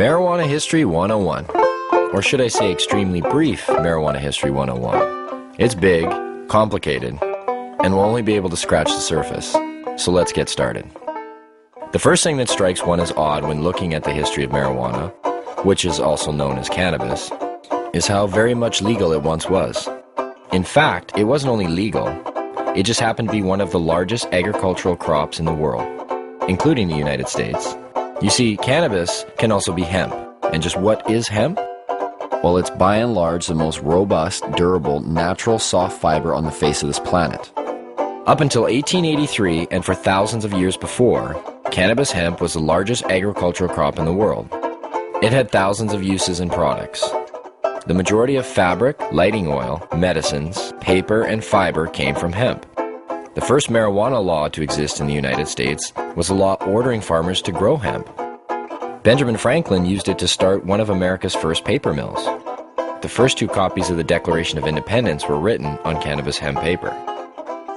Marijuana History 101. Or should I say extremely brief Marijuana History 101. It's big, complicated, and we'll only be able to scratch the surface. So let's get started. The first thing that strikes one as odd when looking at the history of marijuana, which is also known as cannabis, is how very much legal it once was. In fact, it wasn't only legal, it just happened to be one of the largest agricultural crops in the world, including the United States. You see, cannabis can also be hemp. And just what is hemp? Well, it's by and large the most robust, durable, natural soft fiber on the face of this planet. Up until 1883, and for thousands of years before, cannabis hemp was the largest agricultural crop in the world. It had thousands of uses and products. The majority of fabric, lighting oil, medicines, paper, and fiber came from hemp. The first marijuana law to exist in the United States was a law ordering farmers to grow hemp. Benjamin Franklin used it to start one of America's first paper mills. The first two copies of the Declaration of Independence were written on cannabis hemp paper.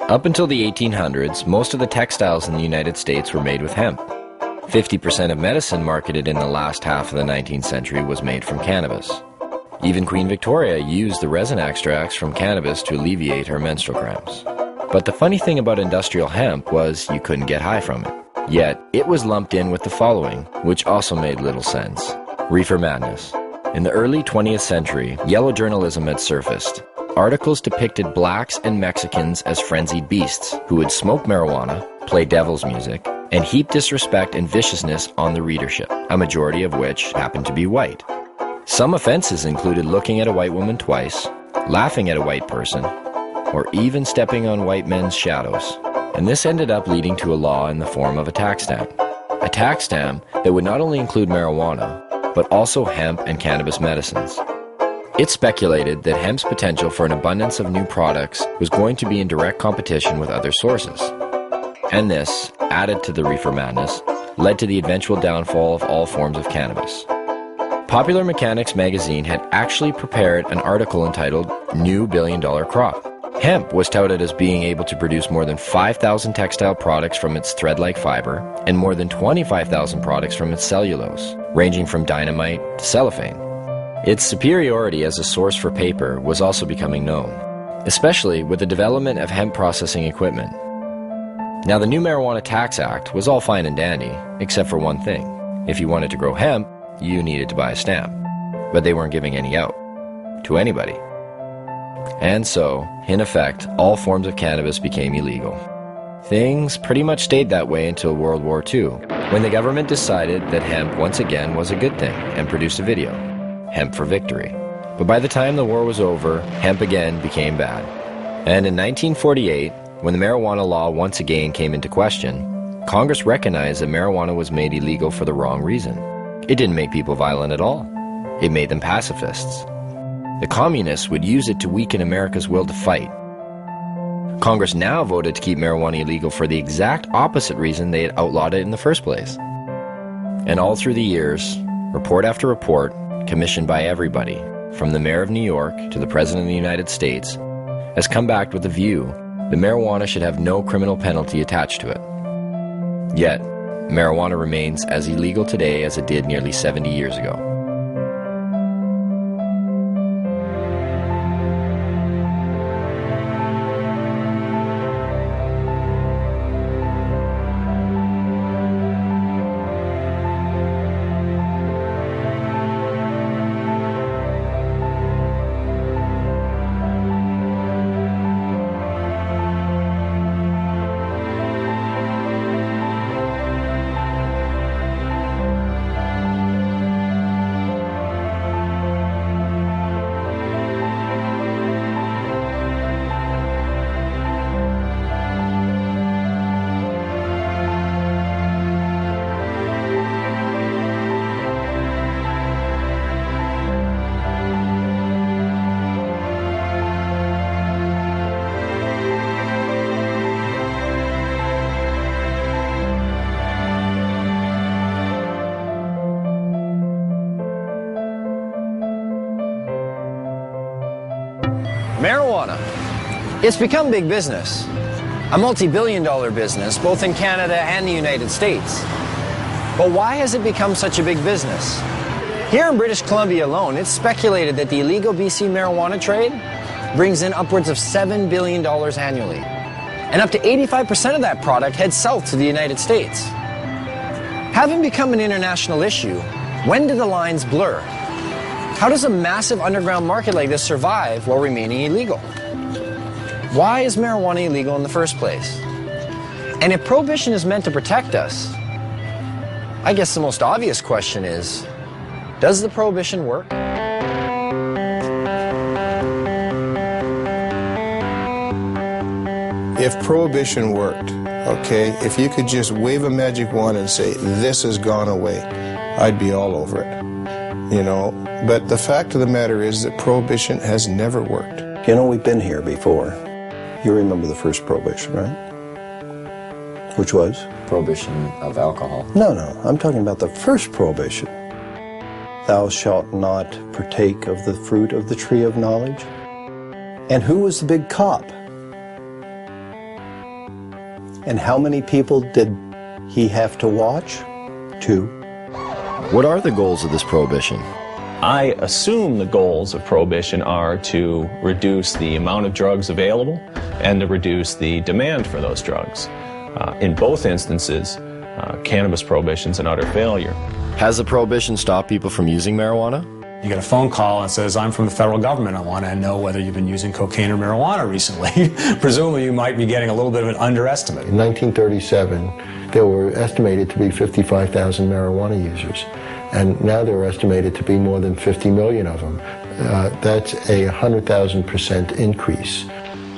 Up until the 1800s, most of the textiles in the United States were made with hemp. 50% of medicine marketed in the last half of the 19th century was made from cannabis. Even Queen Victoria used the resin extracts from cannabis to alleviate her menstrual cramps. But the funny thing about industrial hemp was you couldn't get high from it. Yet, it was lumped in with the following, which also made little sense. Reefer madness. In the early 20th century, yellow journalism had surfaced. Articles depicted blacks and Mexicans as frenzied beasts who would smoke marijuana, play devil's music, and heap disrespect and viciousness on the readership, a majority of which happened to be white. Some offenses included looking at a white woman twice, laughing at a white person, or even stepping on white men's shadows. And this ended up leading to a law in the form of a tax stamp. A tax stamp that would not only include marijuana, but also hemp and cannabis medicines. It's speculated that hemp's potential for an abundance of new products was going to be in direct competition with other sources. And this, added to the reefer madness, led to the eventual downfall of all forms of cannabis. Popular Mechanics magazine had actually prepared an article entitled New Billion-Dollar Crop. Hemp was touted as being able to produce more than 5,000 textile products from its thread-like fiber and more than 25,000 products from its cellulose, ranging from dynamite to cellophane. Its superiority as a source for paper was also becoming known, especially with the development of hemp processing equipment. Now, the new Marijuana Tax Act was all fine and dandy, except for one thing. If you wanted to grow hemp, you needed to buy a stamp, but they weren't giving any out to anybody. And so, in effect, all forms of cannabis became illegal. Things pretty much stayed that way until World War II, when the government decided that hemp once again was a good thing and produced a video, Hemp for Victory. But by the time the war was over, hemp again became bad. And in 1948, when the marijuana law once again came into question, Congress recognized that marijuana was made illegal for the wrong reason. It didn't make people violent at all. It made them pacifists. The communists would use it to weaken America's will to fight. Congress now voted to keep marijuana illegal for the exact opposite reason they had outlawed it in the first place. And all through the years, report after report, commissioned by everybody, from the mayor of New York to the president of the United States, has come back with the view that marijuana should have no criminal penalty attached to it. Yet, marijuana remains as illegal today as it did nearly 70 years ago. Marijuana. It's become big business. A multi-billion-dollar business, both in Canada and the United States. But why has it become such a big business? Here in British Columbia alone, it's speculated that the illegal BC marijuana trade brings in upwards of $7 billion annually. And up to 85% of that product heads south to the United States. Having become an international issue, when do the lines blur? How does a massive underground market like this survive while remaining illegal? Why is marijuana illegal in the first place? And if prohibition is meant to protect us, I guess the most obvious question is, does the prohibition work? If prohibition worked, okay, if you could just wave a magic wand and say, this has gone away, I'd be all over it, you know. But the fact of the matter is that prohibition has never worked. You know, we've been here before. You remember the first prohibition, right? Which was? Prohibition of alcohol. No, I'm talking about the first prohibition. Thou shalt not partake of the fruit of the tree of knowledge. And who was the big cop? And how many people did he have to watch? 2. What are the goals of this prohibition? I assume the goals of prohibition are to reduce the amount of drugs available and to reduce the demand for those drugs. In both instances, cannabis prohibition's an utter failure. Has the prohibition stopped people from using marijuana? You get a phone call and says, I'm from the federal government. I want to know whether you've been using cocaine or marijuana recently. Presumably you might be getting a little bit of an underestimate. In 1937, there were estimated to be 55,000 marijuana users. And now there are estimated to be more than 50 million of them. That's a 100,000% increase.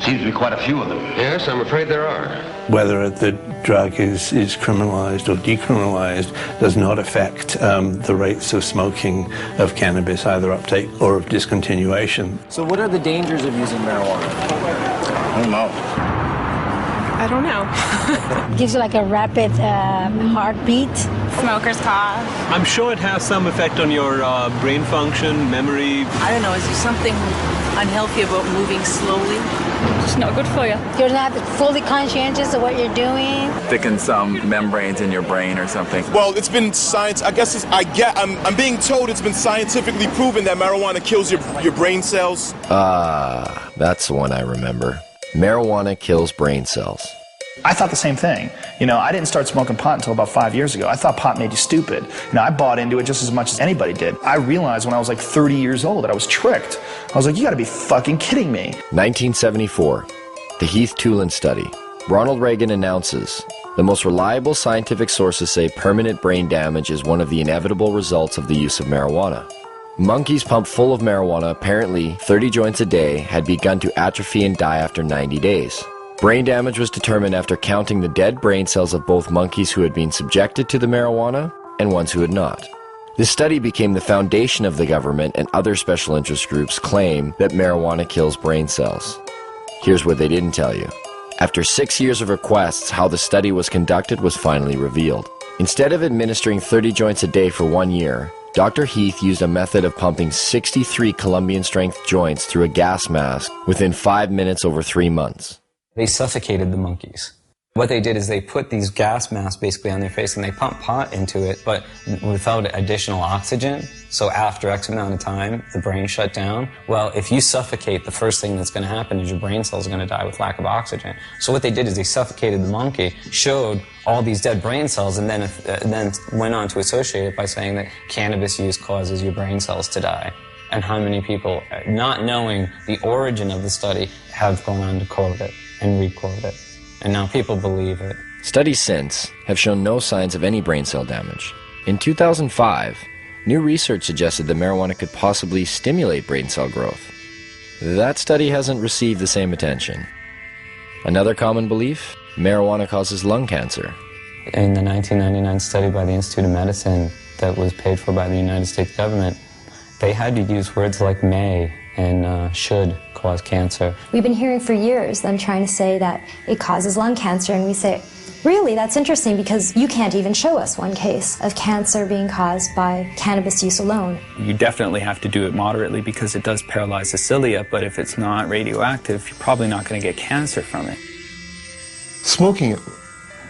Seems to be quite a few of them. Yes, I'm afraid there are. Whether the drug is criminalized or decriminalized does not affect the rates of smoking of cannabis, either uptake or of discontinuation. So what are the dangers of using marijuana? I don't know. I don't know. Gives you like a rapid heartbeat. Smoker's cough. I'm sure it has some effect on your brain function, memory. I don't know, is there something unhealthy about moving slowly? It's not good for you. You're not fully conscientious of what you're doing. Thicken some membranes in your brain or something. Well, it's been science. I guess I'm being told it's been scientifically proven that marijuana kills your brain cells. That's the one I remember. Marijuana kills brain cells. I thought the same thing. You know, I didn't start smoking pot until about 5 years ago. I thought pot made you stupid. You know, I bought into it just as much as anybody did. I realized when I was like 30 years old that I was tricked. I was like, you gotta be fucking kidding me. 1974, the Heath-Tulin study. Ronald Reagan announces, the most reliable scientific sources say permanent brain damage is one of the inevitable results of the use of marijuana. Monkeys pumped full of marijuana, apparently 30 joints a day, had begun to atrophy and die after 90 days. Brain damage was determined after counting the dead brain cells of both monkeys who had been subjected to the marijuana and ones who had not. This study became the foundation of the government, and other special interest groups claim that marijuana kills brain cells. Here's what they didn't tell you. After 6 years of requests, how the study was conducted was finally revealed. Instead of administering 30 joints a day for 1 year, Dr. Heath used a method of pumping 63 Colombian-strength joints through a gas mask within 5 minutes over 3 months. They suffocated the monkeys. What they did is they put these gas masks basically on their face and they pumped pot into it, but without additional oxygen. So after X amount of time, the brain shut down. Well, if you suffocate, the first thing that's going to happen is your brain cells are going to die with lack of oxygen. So what they did is they suffocated the monkey, showed all these dead brain cells, and then went on to associate it by saying that cannabis use causes your brain cells to die. And how many people, not knowing the origin of the study, have gone on to quote it and re-quote it. And now people believe it. Studies since have shown no signs of any brain cell damage. In 2005, new research suggested that marijuana could possibly stimulate brain cell growth. That study hasn't received the same attention. Another common belief? Marijuana causes lung cancer. In the 1999 study by the Institute of Medicine that was paid for by the United States government, they had to use words like may and should cause cancer. We've been hearing for years them trying to say that it causes lung cancer, and we say, really, that's interesting because you can't even show us one case of cancer being caused by cannabis use alone. You definitely have to do it moderately because it does paralyze the cilia, but if it's not radioactive, you're probably not going to get cancer from it. Smoking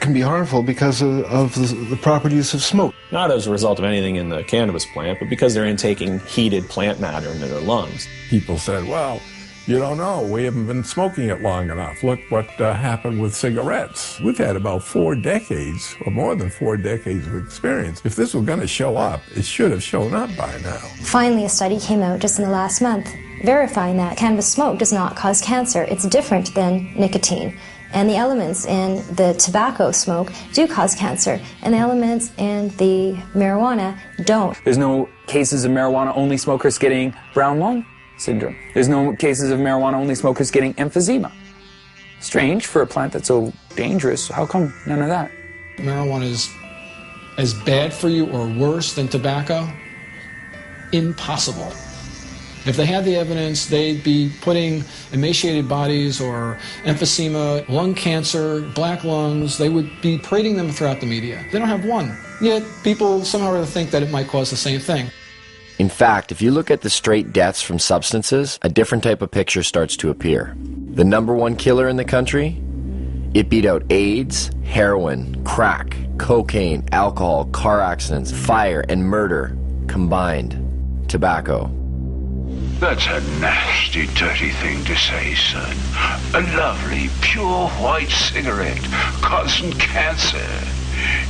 can be harmful because of the properties of smoke. Not as a result of anything in the cannabis plant, but because they're intaking heated plant matter into their lungs. People said, well, you don't know, we haven't been smoking it long enough. Look what happened with cigarettes. We've had about 4 decades, or more than 4 decades of experience. If this was going to show up, it should have shown up by now. Finally, a study came out just in the last month verifying that cannabis smoke does not cause cancer. It's different than nicotine. And the elements in the tobacco smoke do cause cancer, and the elements in the marijuana don't. There's no cases of marijuana-only smokers getting brown lung syndrome. There's no cases of marijuana-only smokers getting emphysema. Strange for a plant that's so dangerous. How come none of that? Marijuana is as bad for you or worse than tobacco? Impossible. If they had the evidence, they'd be putting emaciated bodies or emphysema, lung cancer, black lungs, they would be parading them throughout the media. They don't have one. Yet people somehow or other think that it might cause the same thing. In fact, if you look at the straight deaths from substances, a different type of picture starts to appear. The #1 killer in the country? It beat out AIDS, heroin, crack, cocaine, alcohol, car accidents, fire, and murder combined. Tobacco. That's a nasty, dirty thing to say, son. A lovely, pure white cigarette causing cancer.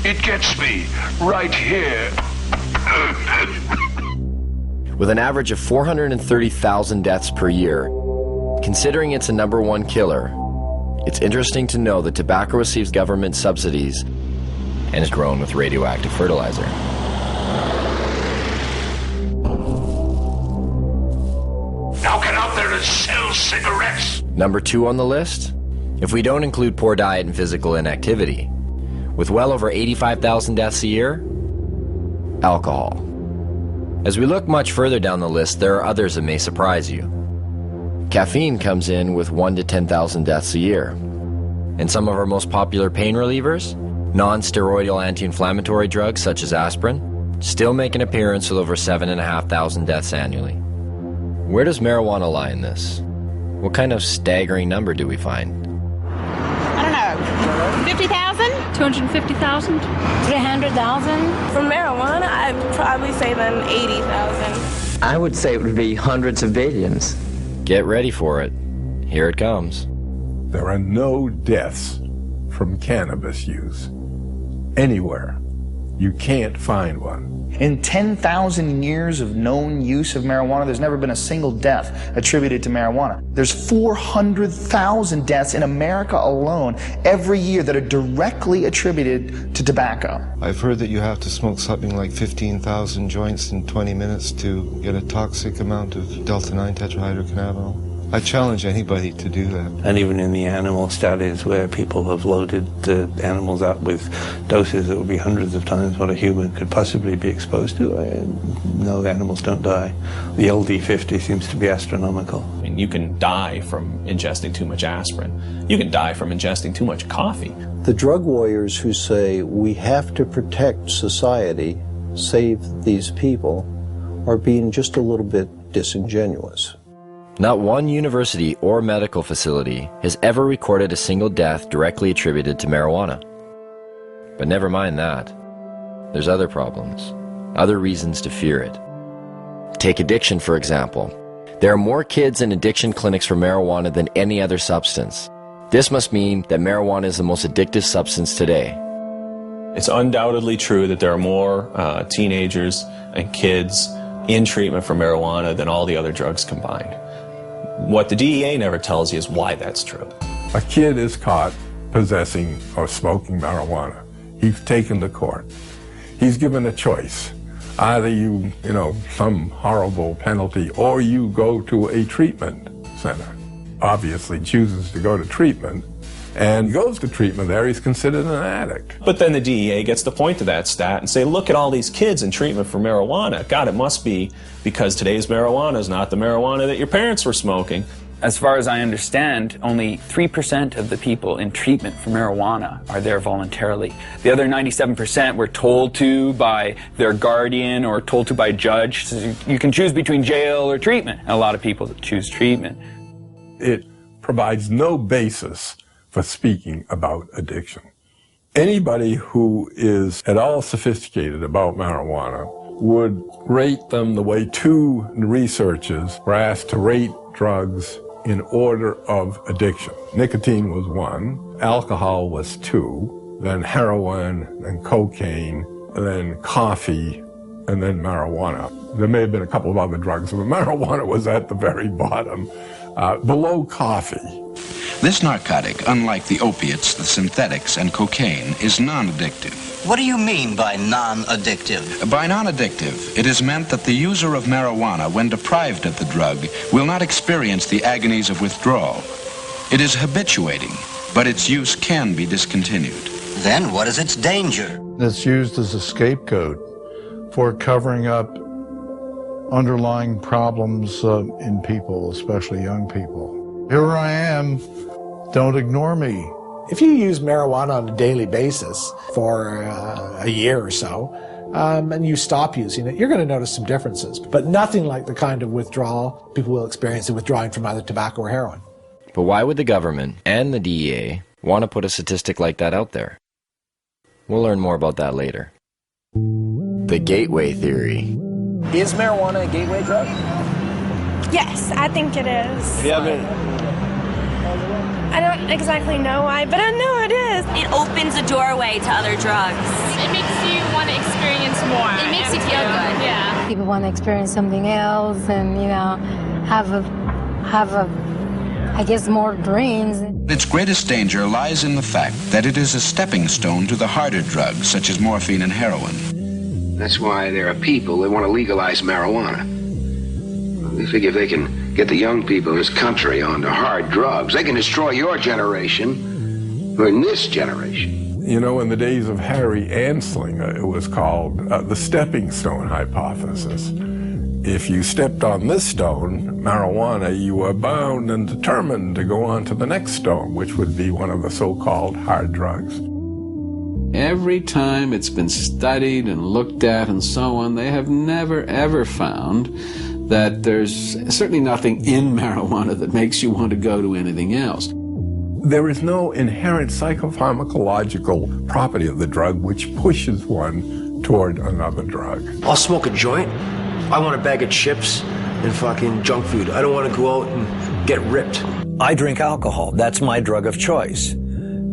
It gets me right here. With an average of 430,000 deaths per year, considering it's a #1 killer, it's interesting to know that tobacco receives government subsidies and is grown with radioactive fertilizer. Now get out there and sell cigarettes! #2 on the list? If we don't include poor diet and physical inactivity, with well over 85,000 deaths a year, alcohol. As we look much further down the list, there are others that may surprise you. Caffeine comes in with 1 to 10,000 deaths a year. And some of our most popular pain relievers, non-steroidal anti-inflammatory drugs such as aspirin, still make an appearance with over 7,500 deaths annually. Where does marijuana lie in this? What kind of staggering number do we find? I don't know. 50,000? 250,000? 300,000? For marijuana, I'd probably say then 80,000. I would say it would be hundreds of billions. Get ready for it. Here it comes. There are no deaths from cannabis use anywhere. You can't find one. In 10,000 years of known use of marijuana, there's never been a single death attributed to marijuana. There's 400,000 deaths in America alone every year that are directly attributed to tobacco. I've heard that you have to smoke something like 15,000 joints in 20 minutes to get a toxic amount of delta-9 tetrahydrocannabinol. I challenge anybody to do that. And even in the animal studies where people have loaded the animals up with doses that would be hundreds of times what a human could possibly be exposed to, no, the animals don't die. The LD50 seems to be astronomical. I mean, you can die from ingesting too much aspirin. You can die from ingesting too much coffee. The drug warriors who say we have to protect society, save these people, are being just a little bit disingenuous. Not one university or medical facility has ever recorded a single death directly attributed to marijuana. But never mind that. There's other problems, other reasons to fear it. Take addiction, for example. There are more kids in addiction clinics for marijuana than any other substance. This must mean that marijuana is the most addictive substance today. It's undoubtedly true that there are more teenagers and kids in treatment for marijuana than all the other drugs combined. What the DEA never tells you is why that's true. A kid is caught possessing or smoking marijuana. He's taken to court. He's given a choice. Either you some horrible penalty, or you go to a treatment center. Obviously chooses to go to treatment, and goes to treatment there, he's considered an addict. But then the DEA gets to point to that stat and say, look at all these kids in treatment for marijuana. God, it must be because today's marijuana is not the marijuana that your parents were smoking. As far as I understand, only 3% of the people in treatment for marijuana are there voluntarily. The other 97% were told to by their guardian or told to by a judge. So you can choose between jail or treatment. And a lot of people choose treatment. It provides no basis for speaking about addiction. Anybody who is at all sophisticated about marijuana would rate them the way two researchers were asked to rate drugs in order of addiction. Nicotine was 1, alcohol was 2, then heroin, then cocaine, then coffee, and then marijuana. There may have been a couple of other drugs, but marijuana was at the very bottom, below coffee. This narcotic, unlike the opiates, the synthetics, and cocaine, is non-addictive. What do you mean by non-addictive? By non-addictive, it is meant that the user of marijuana, when deprived of the drug, will not experience the agonies of withdrawal. It is habituating, but its use can be discontinued. Then what is its danger? It's used as a scapegoat for covering up underlying problems in people, especially young people. Here I am, don't ignore me. If you use marijuana on a daily basis for a year or so, and you stop using it, you're going to notice some differences, but nothing like the kind of withdrawal people will experience in withdrawing from either tobacco or heroin. But why would the government and the DEA want to put a statistic like that out there? We'll learn more about that later. The gateway theory. Is marijuana a gateway drug? Yes, I think it is. Yeah, I don't exactly know why, but I know it is. It opens a doorway to other drugs. It makes you want to experience more. It makes you feel good. Yeah. People want to experience something else and, you know, have I guess, more dreams. Its greatest danger lies in the fact that it is a stepping stone to the harder drugs, such as morphine and heroin. That's why there are people that want to legalize marijuana. They figure if they can get the young people in this country onto hard drugs, they can destroy your generation, or in this generation. You know, in the days of Harry Anslinger, it was called the stepping stone hypothesis. If you stepped on this stone, marijuana, you were bound and determined to go on to the next stone, which would be one of the so-called hard drugs. Every time it's been studied and looked at and so on, they have never ever found that there's certainly nothing in marijuana that makes you want to go to anything else. There is no inherent psychopharmacological property of the drug which pushes one toward another drug. I'll smoke a joint. I want a bag of chips and fucking junk food. I don't want to go out and get ripped. I drink alcohol. That's my drug of choice.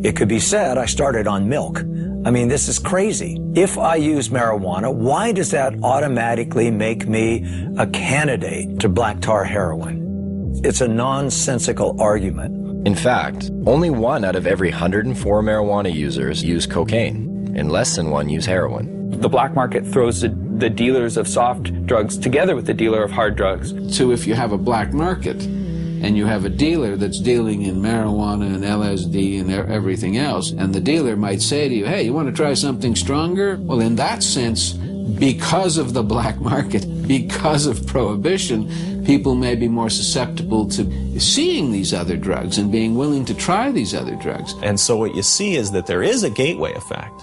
It could be said I started on milk. I mean, this is crazy. If I use marijuana, why does that automatically make me a candidate to black tar heroin? It's a nonsensical argument. In fact, only 1 out of every 104 marijuana users use cocaine, and less than 1 use heroin. The black market throws the dealers of soft drugs together with the dealer of hard drugs. So if you have a black market and you have a dealer that's dealing in marijuana and LSD and everything else, and the dealer might say to you, hey, you want to try something stronger? Well, in that sense, because of the black market, because of prohibition, people may be more susceptible to seeing these other drugs and being willing to try these other drugs. And so what you see is that there is a gateway effect.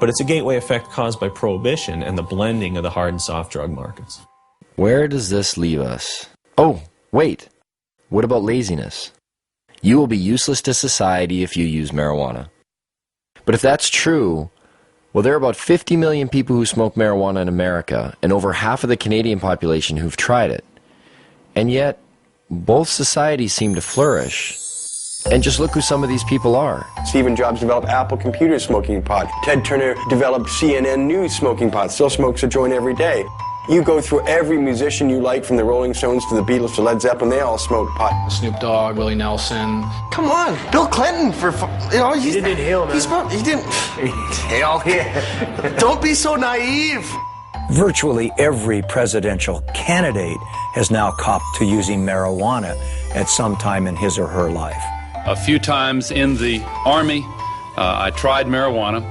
But it's a gateway effect caused by prohibition and the blending of the hard and soft drug markets. Where does this leave us? Oh, wait. What about laziness? You will be useless to society if you use marijuana. But if that's true, well, there are about 50 million people who smoke marijuana in America, and over half of the Canadian population who've tried it. And yet, both societies seem to flourish. And just look who some of these people are. Stephen Jobs developed Apple Computer smoking pot. Ted Turner developed CNN News smoking pot. Still smokes a joint every day. You go through every musician you like, from the Rolling Stones to the Beatles to Led Zeppelin, they all smoke pot. Snoop Dogg, Willie Nelson. Come on, Bill Clinton he didn't inhale, man. He didn't inhale. Yeah. Don't be so naive. Virtually every presidential candidate has now copped to using marijuana at some time in his or her life. A few times in the Army, I tried marijuana.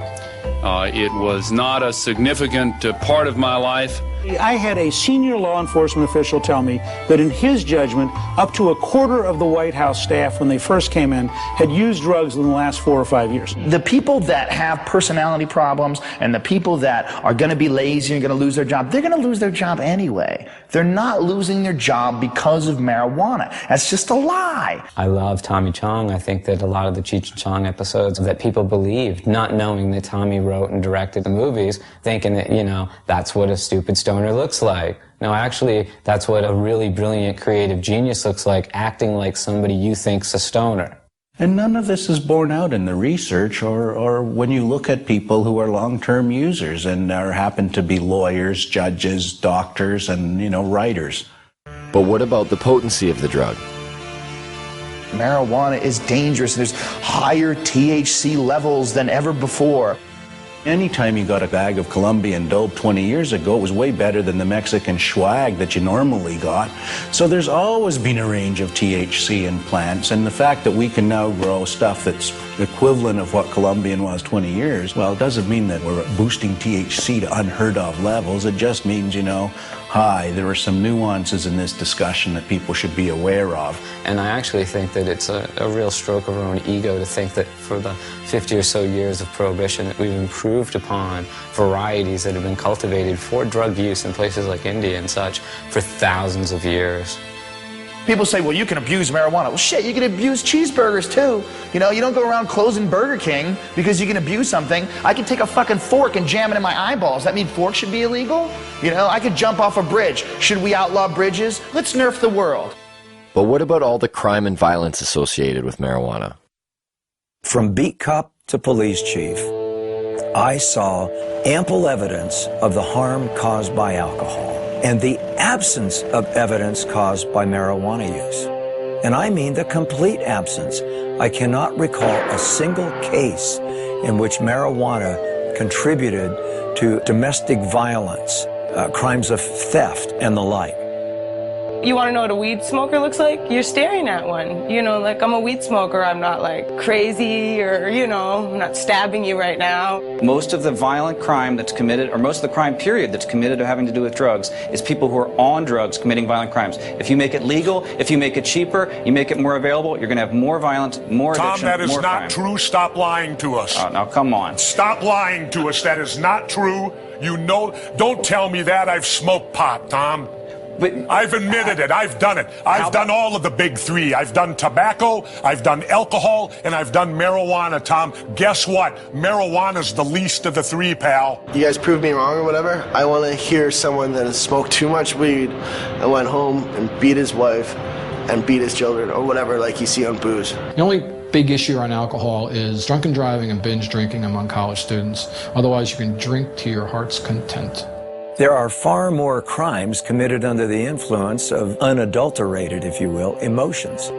It was not a significant part of my life. I had a senior law enforcement official tell me that in his judgment, up to a quarter of the White House staff when they first came in had used drugs in the last 4 or 5 years. The people that have personality problems and the people that are going to be lazy and going to lose their job, they're going to lose their job anyway. They're not losing their job because of marijuana. That's just a lie. I love Tommy Chong. I think that a lot of the Cheech and Chong episodes that people believed, not knowing that Tommy wrote and directed the movies, thinking that, you know, that's what a stupid stoner looks like. No, actually, that's what a really brilliant creative genius looks like, acting like somebody you think's a stoner. And none of this is borne out in the research or when you look at people who are long-term users and happen to be lawyers, judges, doctors, and, you know, writers. But what about the potency of the drug? Marijuana is dangerous. There's higher THC levels than ever before. Anytime you got a bag of Colombian dope 20 years ago, it was way better than the Mexican swag that you normally got. So there's always been a range of THC in plants, and the fact that we can now grow stuff that's equivalent of what Colombian was 20 years, well, it doesn't mean that we're boosting THC to unheard of levels. It just means, you know, hi, there are some nuances in this discussion that people should be aware of. And I actually think that it's a real stroke of our own ego to think that for the 50 or so years of Prohibition that we've improved upon varieties that have been cultivated for drug use in places like India and such for thousands of years. People say, well, you can abuse marijuana. Well, shit, you can abuse cheeseburgers too. You know, you don't go around closing Burger King because you can abuse something. I can take a fucking fork and jam it in my eyeballs. That mean forks should be illegal? You know, I could jump off a bridge. Should we outlaw bridges? Let's nerf the world. But what about all the crime and violence associated with marijuana? From beat cop to police chief, I saw ample evidence of the harm caused by alcohol and the absence of evidence caused by marijuana use. And I mean the complete absence. I cannot recall a single case in which marijuana contributed to domestic violence, crimes of theft, and the like. You want to know what a weed smoker looks like? You're staring at one. You know, like, I'm a weed smoker. I'm not, like, crazy or, you know, I'm not stabbing you right now. Most of the violent crime that's committed, or most of the crime period that's committed or having to do with drugs, is people who are on drugs committing violent crimes. If you make it legal, if you make it cheaper, you make it more available, you're going to have more violence, more addiction, Tom, that is more not crime. true. Stop lying to us. Now, come on. Stop lying to us. That is not true. You know, don't tell me that. I've smoked pot, Tom. But I've admitted it. I've done it. I've done all of the big three. I've done tobacco, I've done alcohol, and I've done marijuana, Tom. Guess what? Marijuana's the least of the three, pal. You guys prove me wrong or whatever. I want to hear someone that has smoked too much weed and went home and beat his wife and beat his children or whatever like you see on booze. The only big issue on alcohol is drunken driving and binge drinking among college students. Otherwise, you can drink to your heart's content. There are far more crimes committed under the influence of unadulterated, if you will, emotions.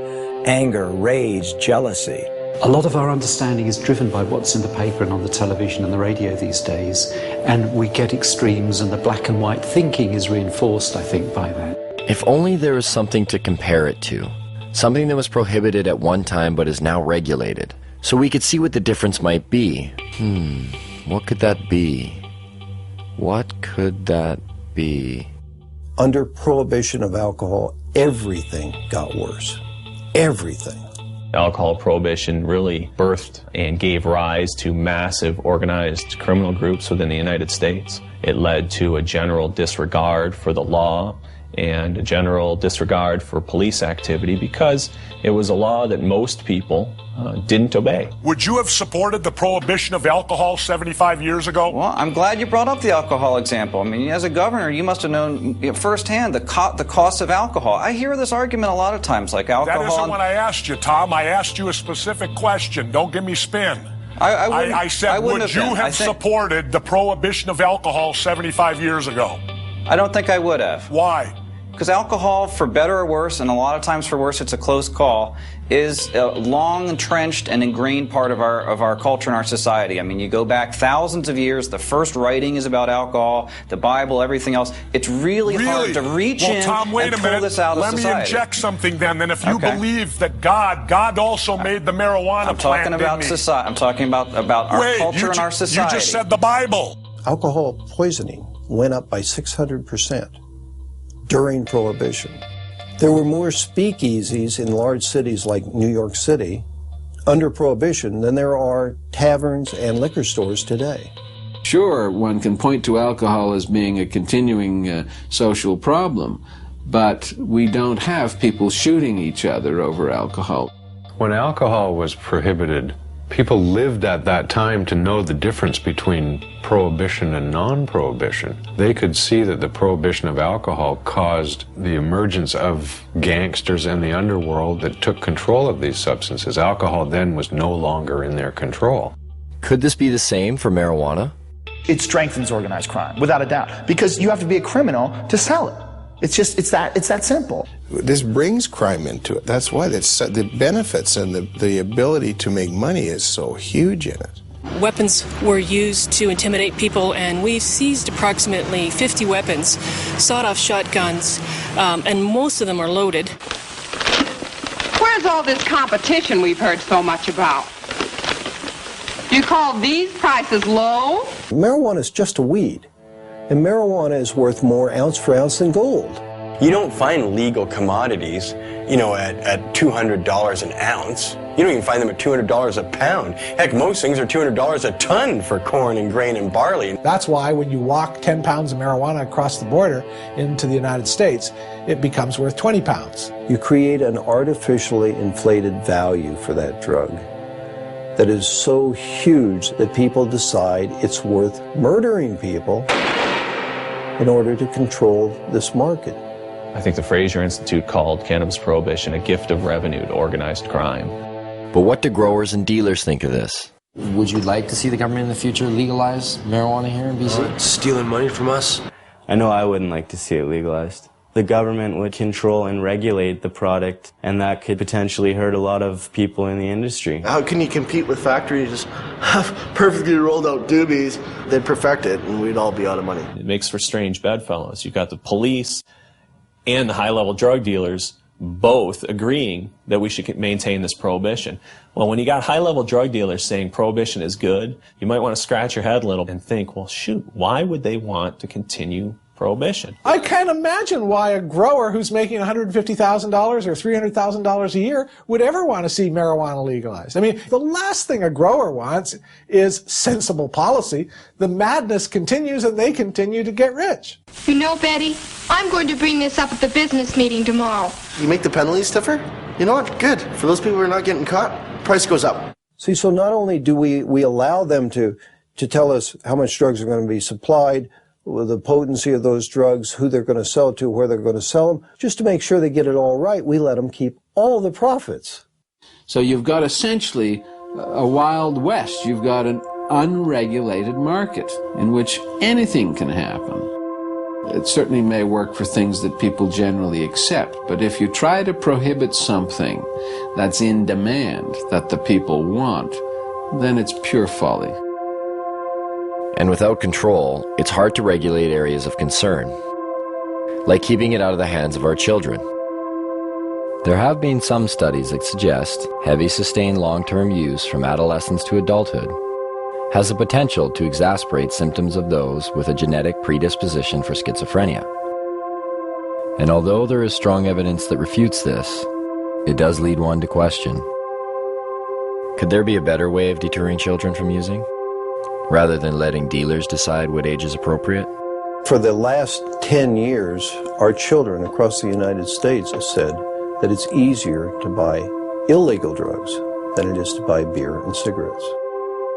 Anger, rage, jealousy. A lot of our understanding is driven by what's in the paper and on the television and the radio these days, and we get extremes, and the black and white thinking is reinforced, I think, by that. If only there was something to compare it to. Something that was prohibited at one time but is now regulated. So we could see what the difference might be. What could that be? What could that be? Under prohibition of alcohol, everything got worse. Everything. Alcohol prohibition really birthed and gave rise to massive organized criminal groups within the United States. It led to a general disregard for the law and a general disregard for police activity because it was a law that most people didn't obey. Would you have supported the prohibition of alcohol 75 years ago? Well, I'm glad you brought up the alcohol example. I mean, as a governor, you must have known firsthand the cost of alcohol. I hear this argument a lot of times, like alcohol. That isn't what I asked you, Tom. I asked you a specific question. Don't give me spin. I said, would you have supported the prohibition of alcohol 75 years ago? I don't think I would have. Why? Because alcohol, for better or worse, and a lot of times for worse, it's a close call, is a long entrenched and ingrained part of our culture and our society. I mean, you go back thousands of years, the first writing is about alcohol, the Bible, everything else. It's really hard to reach in Tom, wait and a pull minute. this out of Let society. me inject something then if you believe that God also made the marijuana plant, about society. I'm talking about our culture and our society. You just said the Bible. Alcohol poisoning went up by 600% during Prohibition. There were more speakeasies in large cities like New York City under Prohibition than there are taverns and liquor stores today. Sure, one can point to alcohol as being a continuing social problem, but we don't have people shooting each other over alcohol. When alcohol was prohibited, people lived at that time to know the difference between prohibition and non-prohibition. They could see that the prohibition of alcohol caused the emergence of gangsters in the underworld that took control of these substances. Alcohol then was no longer in their control. Could this be the same for marijuana? It strengthens organized crime, without a doubt, because you have to be a criminal to sell it. It's that simple. This brings crime into it. That's why the benefits and the ability to make money is so huge in it. Weapons were used to intimidate people, and we've seized approximately 50 weapons, sawed-off shotguns, and most of them are loaded. Where's all this competition we've heard so much about? You call these prices low? Marijuana is just a weed, and marijuana is worth more ounce for ounce than gold. You don't find legal commodities, you know, at $200 an ounce. You don't even find them at $200 a pound. Heck, most things are $200 a ton for corn and grain and barley. That's why when you walk 10 pounds of marijuana across the border into the United States, it becomes worth 20 pounds. You create an artificially inflated value for that drug that is so huge that people decide it's worth murdering people in order to control this market. I think the Fraser Institute called cannabis prohibition a gift of revenue to organized crime. But what do growers and dealers think of this? Would you like to see the government in the future legalize marijuana here in BC? Stealing money from us? I know I wouldn't like to see it legalized. The government would control and regulate the product, and that could potentially hurt a lot of people in the industry. How can you compete with factories just have perfectly rolled out doobies? They'd perfect it, and we'd all be out of money. It makes for strange bedfellows. You've got the police and the high-level drug dealers both agreeing that we should maintain this prohibition. Well, when you got high-level drug dealers saying prohibition is good, you might want to scratch your head a little and think, well, shoot, why would they want to continue prohibition? I can't imagine why a grower who's making $150,000 or $300,000 a year would ever want to see marijuana legalized. I mean, the last thing a grower wants is sensible policy. The madness continues and they continue to get rich. You know, Betty, I'm going to bring this up at the business meeting tomorrow. You make the penalties stiffer? You know what? Good. For those people who are not getting caught, price goes up. See, so not only do we allow them to tell us how much drugs are going to be supplied, the potency of those drugs, who they're going to sell to, where they're going to sell them, just to make sure they get it all right, we let them keep all the profits. So you've got essentially a Wild West. You've got an unregulated market in which anything can happen. It certainly may work for things that people generally accept, but if you try to prohibit something that's in demand, that the people want, then it's pure folly. And without control, it's hard to regulate areas of concern, like keeping it out of the hands of our children. There have been some studies that suggest heavy sustained long-term use from adolescence to adulthood has the potential to exacerbate symptoms of those with a genetic predisposition for schizophrenia. And although there is strong evidence that refutes this, it does lead one to question, could there be a better way of deterring children from using, rather than letting dealers decide what age is appropriate? For the last 10 years, our children across the United States have said that it's easier to buy illegal drugs than it is to buy beer and cigarettes.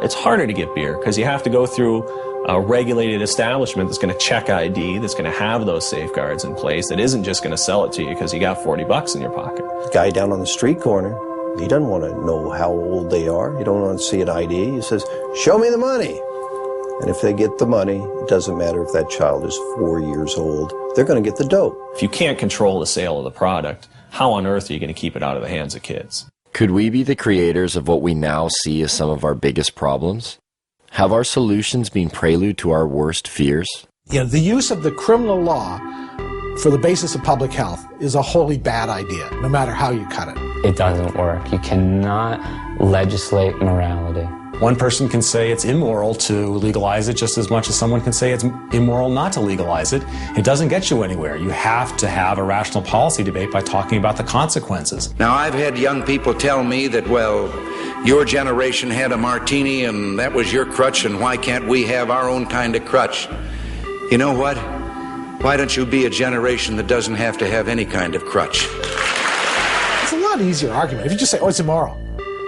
It's harder to get beer because you have to go through a regulated establishment that's going to check ID, that's going to have those safeguards in place, that isn't just going to sell it to you because you got 40 bucks in your pocket. The guy down on the street corner, he doesn't want to know how old they are. He don't want to see an ID. He says, show me the money. And if they get the money, it doesn't matter if that child is 4 years old. They're going to get the dope. If you can't control the sale of the product, how on earth are you going to keep it out of the hands of kids? Could we be the creators of what we now see as some of our biggest problems? Have our solutions been prelude to our worst fears? You know, the use of the criminal law for the basis of public health is a wholly bad idea, no matter how you cut it. It doesn't work. You cannot legislate morality. One person can say it's immoral to legalize it just as much as someone can say it's immoral not to legalize it. It doesn't get you anywhere. You have to have a rational policy debate by talking about the consequences. Now, I've had young people tell me that, well, your generation had a martini and that was your crutch, and why can't we have our own kind of crutch? You know what? Why don't you be a generation that doesn't have to have any kind of crutch? It's a lot easier argument. If you just say, oh, it's immoral,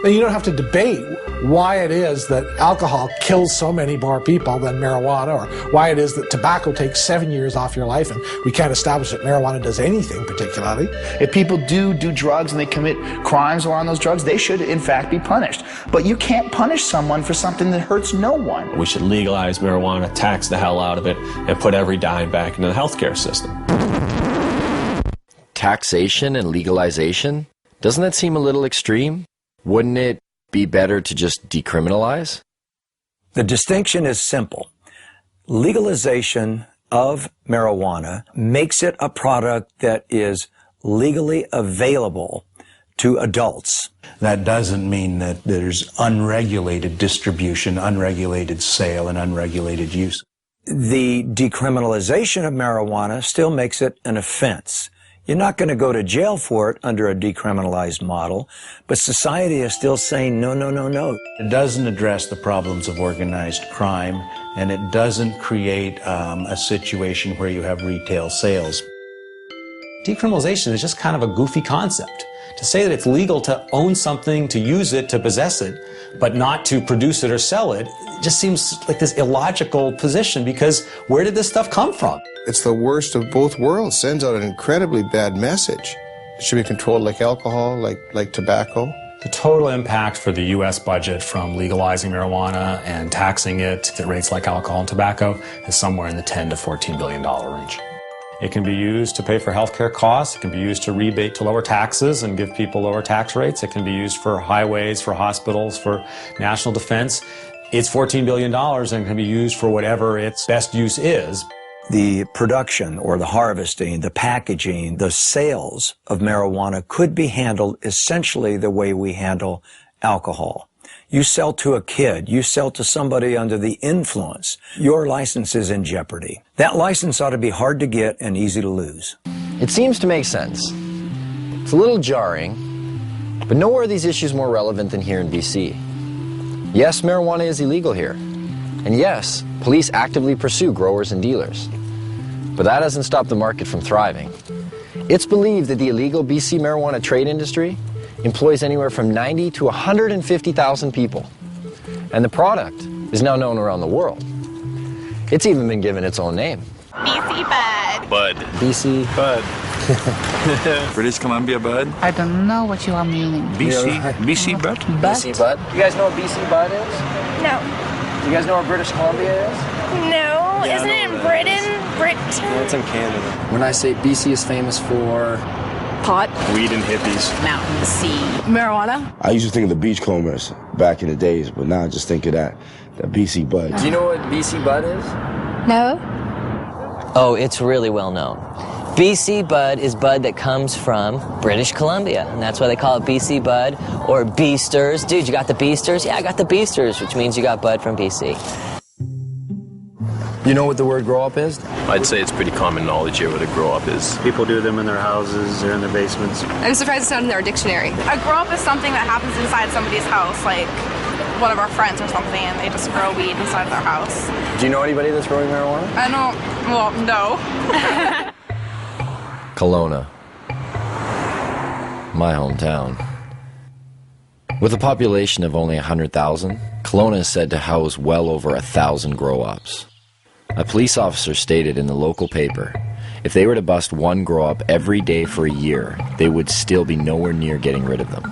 then you don't have to debate why it is that alcohol kills so many more people than marijuana, or why it is that tobacco takes 7 years off your life and we can't establish that marijuana does anything particularly. If people do drugs and they commit crimes while on those drugs, they should in fact be punished. But you can't punish someone for something that hurts no one. We should legalize marijuana, tax the hell out of it, and put every dime back into the healthcare system. Taxation and legalization? Doesn't that seem a little extreme? Wouldn't it be better to just decriminalize? The distinction is simple. Legalization of marijuana makes it a product that is legally available to adults. That doesn't mean that there's unregulated distribution, unregulated sale, and unregulated use. The decriminalization of marijuana still makes it an offense. You're not going to go to jail for it under a decriminalized model, but society is still saying no, no, no, no. It doesn't address the problems of organized crime, and it doesn't create a situation where you have retail sales. Decriminalization is just kind of a goofy concept. To say that it's legal to own something, to use it, to possess it, but not to produce it or sell it, just seems like this illogical position, because where did this stuff come from? It's the worst of both worlds. Sends out an incredibly bad message. It should be controlled like alcohol, like tobacco. The total impact for the U.S. budget from legalizing marijuana and taxing it at rates like alcohol and tobacco is somewhere in the $10 to $14 billion range. It can be used to pay for healthcare costs. It can be used to rebate to lower taxes and give people lower tax rates. It can be used for highways, for hospitals, for national defense. It's $14 billion and can be used for whatever its best use is. The production or the harvesting, the packaging, the sales of marijuana could be handled essentially the way we handle alcohol. You sell to a kid, you sell to somebody under the influence, your license is in jeopardy. That license ought to be hard to get and easy to lose. It seems to make sense. It's a little jarring, but nowhere are these issues more relevant than here in BC. Yes, marijuana is illegal here. And yes, police actively pursue growers and dealers. But that doesn't stop the market from thriving. It's believed that the illegal BC marijuana trade industry employs anywhere from 90 to 150,000 people. And the product is now known around the world. It's even been given its own name. BC Bud. Bud. BC Bud. British Columbia Bud. I don't know what you are meaning. BC Bud? BC Bud. You guys know what BC Bud is? No. You guys know where British Columbia is? No. Yeah, Isn't it in Britain? It's in Canada. When I say BC is famous for pot, weed and hippies, mountain, sea, marijuana. I used to think of the beachcombers back in the days, but now I just think of that BC Bud. Do you know what BC Bud is? No. Oh, it's really well known. BC Bud is bud that comes from British Columbia, and that's why they call it BC Bud or Beasters. Dude, you got the Beasters? Yeah, I got the Beasters, which means you got bud from BC. You know what the word grow up is? I'd say it's pretty common knowledge here what a grow up is. People do them in their houses or in their basements. I'm surprised it's not in our dictionary. A grow up is something that happens inside somebody's house, like one of our friends or something, and they just grow weed inside their house. Do you know anybody that's growing marijuana? I don't, well, no. Kelowna, my hometown. With a population of only 100,000, Kelowna is said to house well over 1,000 grow-ups. A police officer stated in the local paper, if they were to bust one grow-up every day for a year, they would still be nowhere near getting rid of them.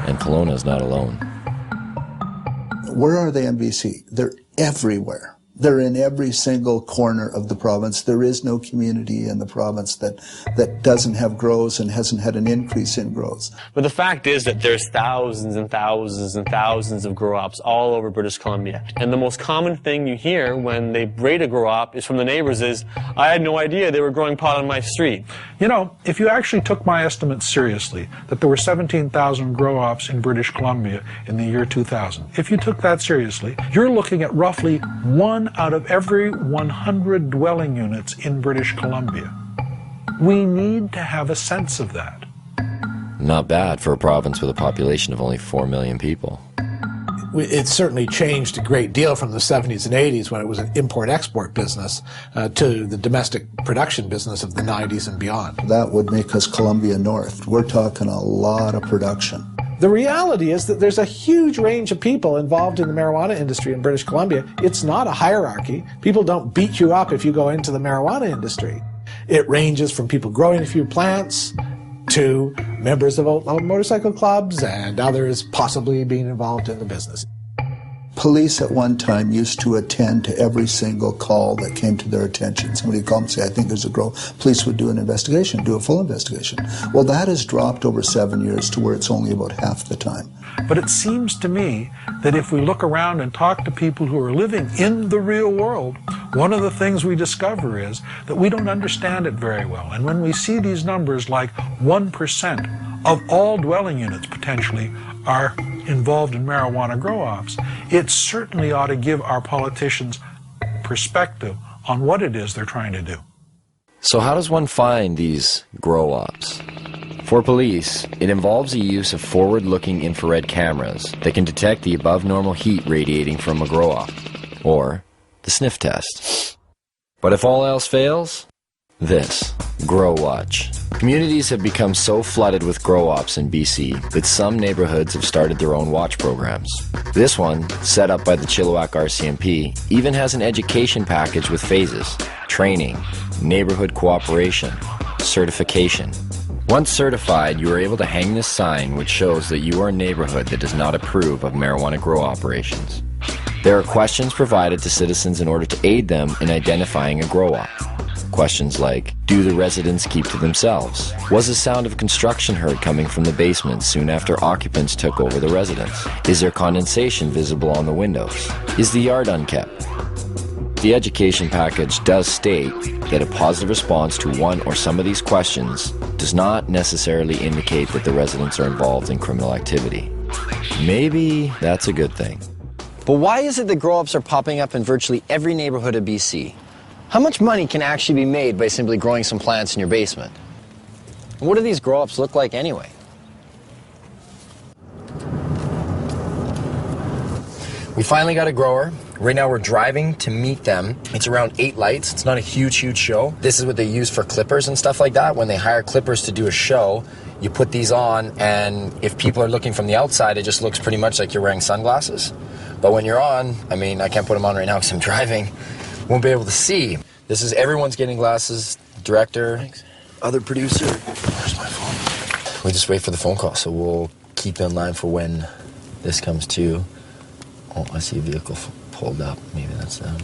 And Kelowna is not alone. Where are they in BC? They're everywhere. They're in every single corner of the province. There is no community in the province that doesn't have grows and hasn't had an increase in grows. But the fact is that there's thousands and thousands and thousands of grow-ops all over British Columbia. And the most common thing you hear when they braid a grow-op is from the neighbors is, I had no idea they were growing pot on my street. You know, if you actually took my estimates seriously, that there were 17,000 grow-ops in British Columbia in the year 2000, if you took that seriously, you're looking at roughly 1 out of every 100 dwelling units in British Columbia. We need to have a sense of that. Not bad for a province with a population of only 4 million people. It certainly changed a great deal from the 70s and 80s when it was an import-export business to the domestic production business of the 90s and beyond. That would make us Columbia North. We're talking a lot of production. The reality is that there's a huge range of people involved in the marijuana industry in British Columbia. It's not a hierarchy. People don't beat you up if you go into the marijuana industry. It ranges from people growing a few plants to members of motorcycle clubs and others possibly being involved in the business. Police at one time used to attend to every single call that came to their attention. Somebody would call and say, I think there's a grow. Police would do an investigation, do a full investigation. Well, that has dropped over 7 years to where it's only about half the time. But it seems to me that if we look around and talk to people who are living in the real world, one of the things we discover is that we don't understand it very well. And when we see these numbers like 1% of all dwelling units potentially are involved in marijuana grow-ops, it certainly ought to give our politicians perspective on what it is they're trying to do. So how does one find these grow-ops? For police, it involves the use of forward-looking infrared cameras that can detect the above-normal heat radiating from a grow-op, or the sniff test. But if all else fails, this, Grow Watch. Communities have become so flooded with grow-ops in BC that some neighborhoods have started their own watch programs. This one, set up by the Chilliwack RCMP, even has an education package with phases: training, neighborhood cooperation, certification. Once certified, you are able to hang this sign which shows that you are a neighborhood that does not approve of marijuana grow operations. There are questions provided to citizens in order to aid them in identifying a grow-op. Questions like, do the residents keep to themselves? Was the sound of construction heard coming from the basement soon after occupants took over the residence? Is there condensation visible on the windows? Is the yard unkept? The education package does state that a positive response to one or some of these questions does not necessarily indicate that the residents are involved in criminal activity. Maybe that's a good thing. But why is it that grow-ups are popping up in virtually every neighborhood of BC? How much money can actually be made by simply growing some plants in your basement? And what do these grow-ups look like anyway? We finally got a grower. Right now we're driving to meet them. It's around 8 lights. It's not a huge show. This is what they use for clippers and stuff like that. When they hire clippers to do a show, you put these on, and if people are looking from the outside, it just looks pretty much like you're wearing sunglasses. But when you're on, I mean, I can't put them on right now because I'm driving. Won't be able to see. This is everyone's getting glasses. Director, thanks. Other producer. Where's my phone? We just wait for the phone call, so we'll keep in line for when this comes to. Oh, I see a vehicle pulled up. Maybe that's them.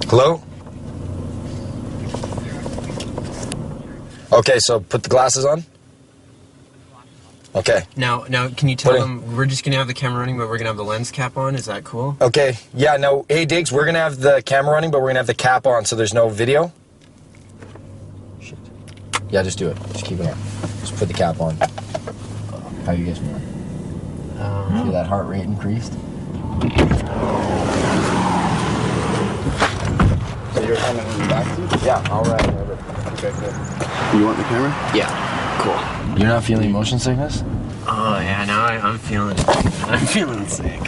Hello? Okay, so put the glasses on. Okay. Now, can you tell them we're just going to have the camera running, but we're going to have the lens cap on? Is that cool? Okay. Yeah, no. Hey, Diggs, we're going to have the camera running, but we're going to have the cap on so there's no video. Shit. Yeah, just do it. Just keep it on. Just put the cap on. How you guys feeling? Feel that heart rate increased? So you're coming back to? Yeah, all right. Okay, cool. You want the camera? Yeah. Cool. You're not feeling motion sickness? Oh yeah, now I'm feeling sick.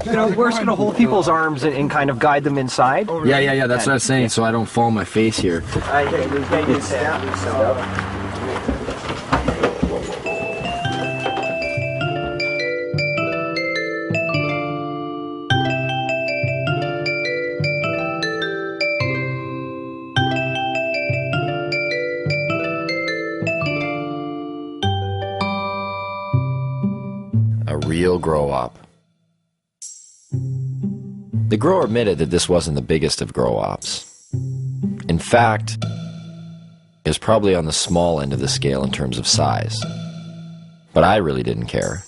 You know, we're just gonna hold people's arms and kind of guide them inside. Yeah. That's what I was saying, so I don't fall on my face here. Real grow-op. The grower admitted that this wasn't the biggest of grow-ops. In fact, it was probably on the small end of the scale in terms of size. But I really didn't care.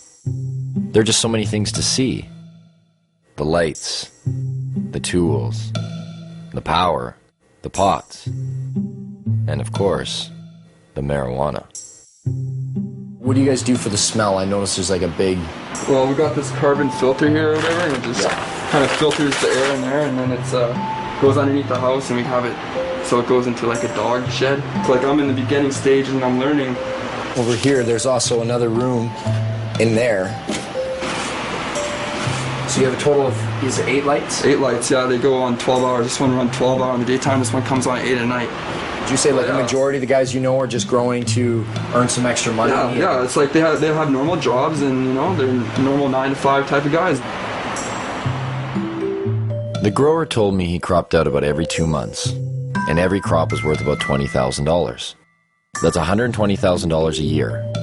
There are just so many things to see. The lights, the tools, the power, the pots, and of course, the marijuana. What do you guys do for the smell? I noticed there's like a big... Well, we got this carbon filter here or whatever, and it just kind of filters the air in there, and then it goes underneath the house, and we have it so it goes into like a dog shed. It's like I'm in the beginning stage and I'm learning. Over here, there's also another room in there. So you have a total of, is it 8 lights? 8 lights, yeah, they go on 12 hours. This one runs 12 hours in the daytime, this one comes on 8 at night. Did you say like the majority of the guys you know are just growing to earn some extra money? Yeah, it's like they have normal jobs and, you know, they're normal 9 to 5 type of guys. The grower told me he cropped out about every 2 months, and every crop was worth about $20,000. That's $120,000 a year.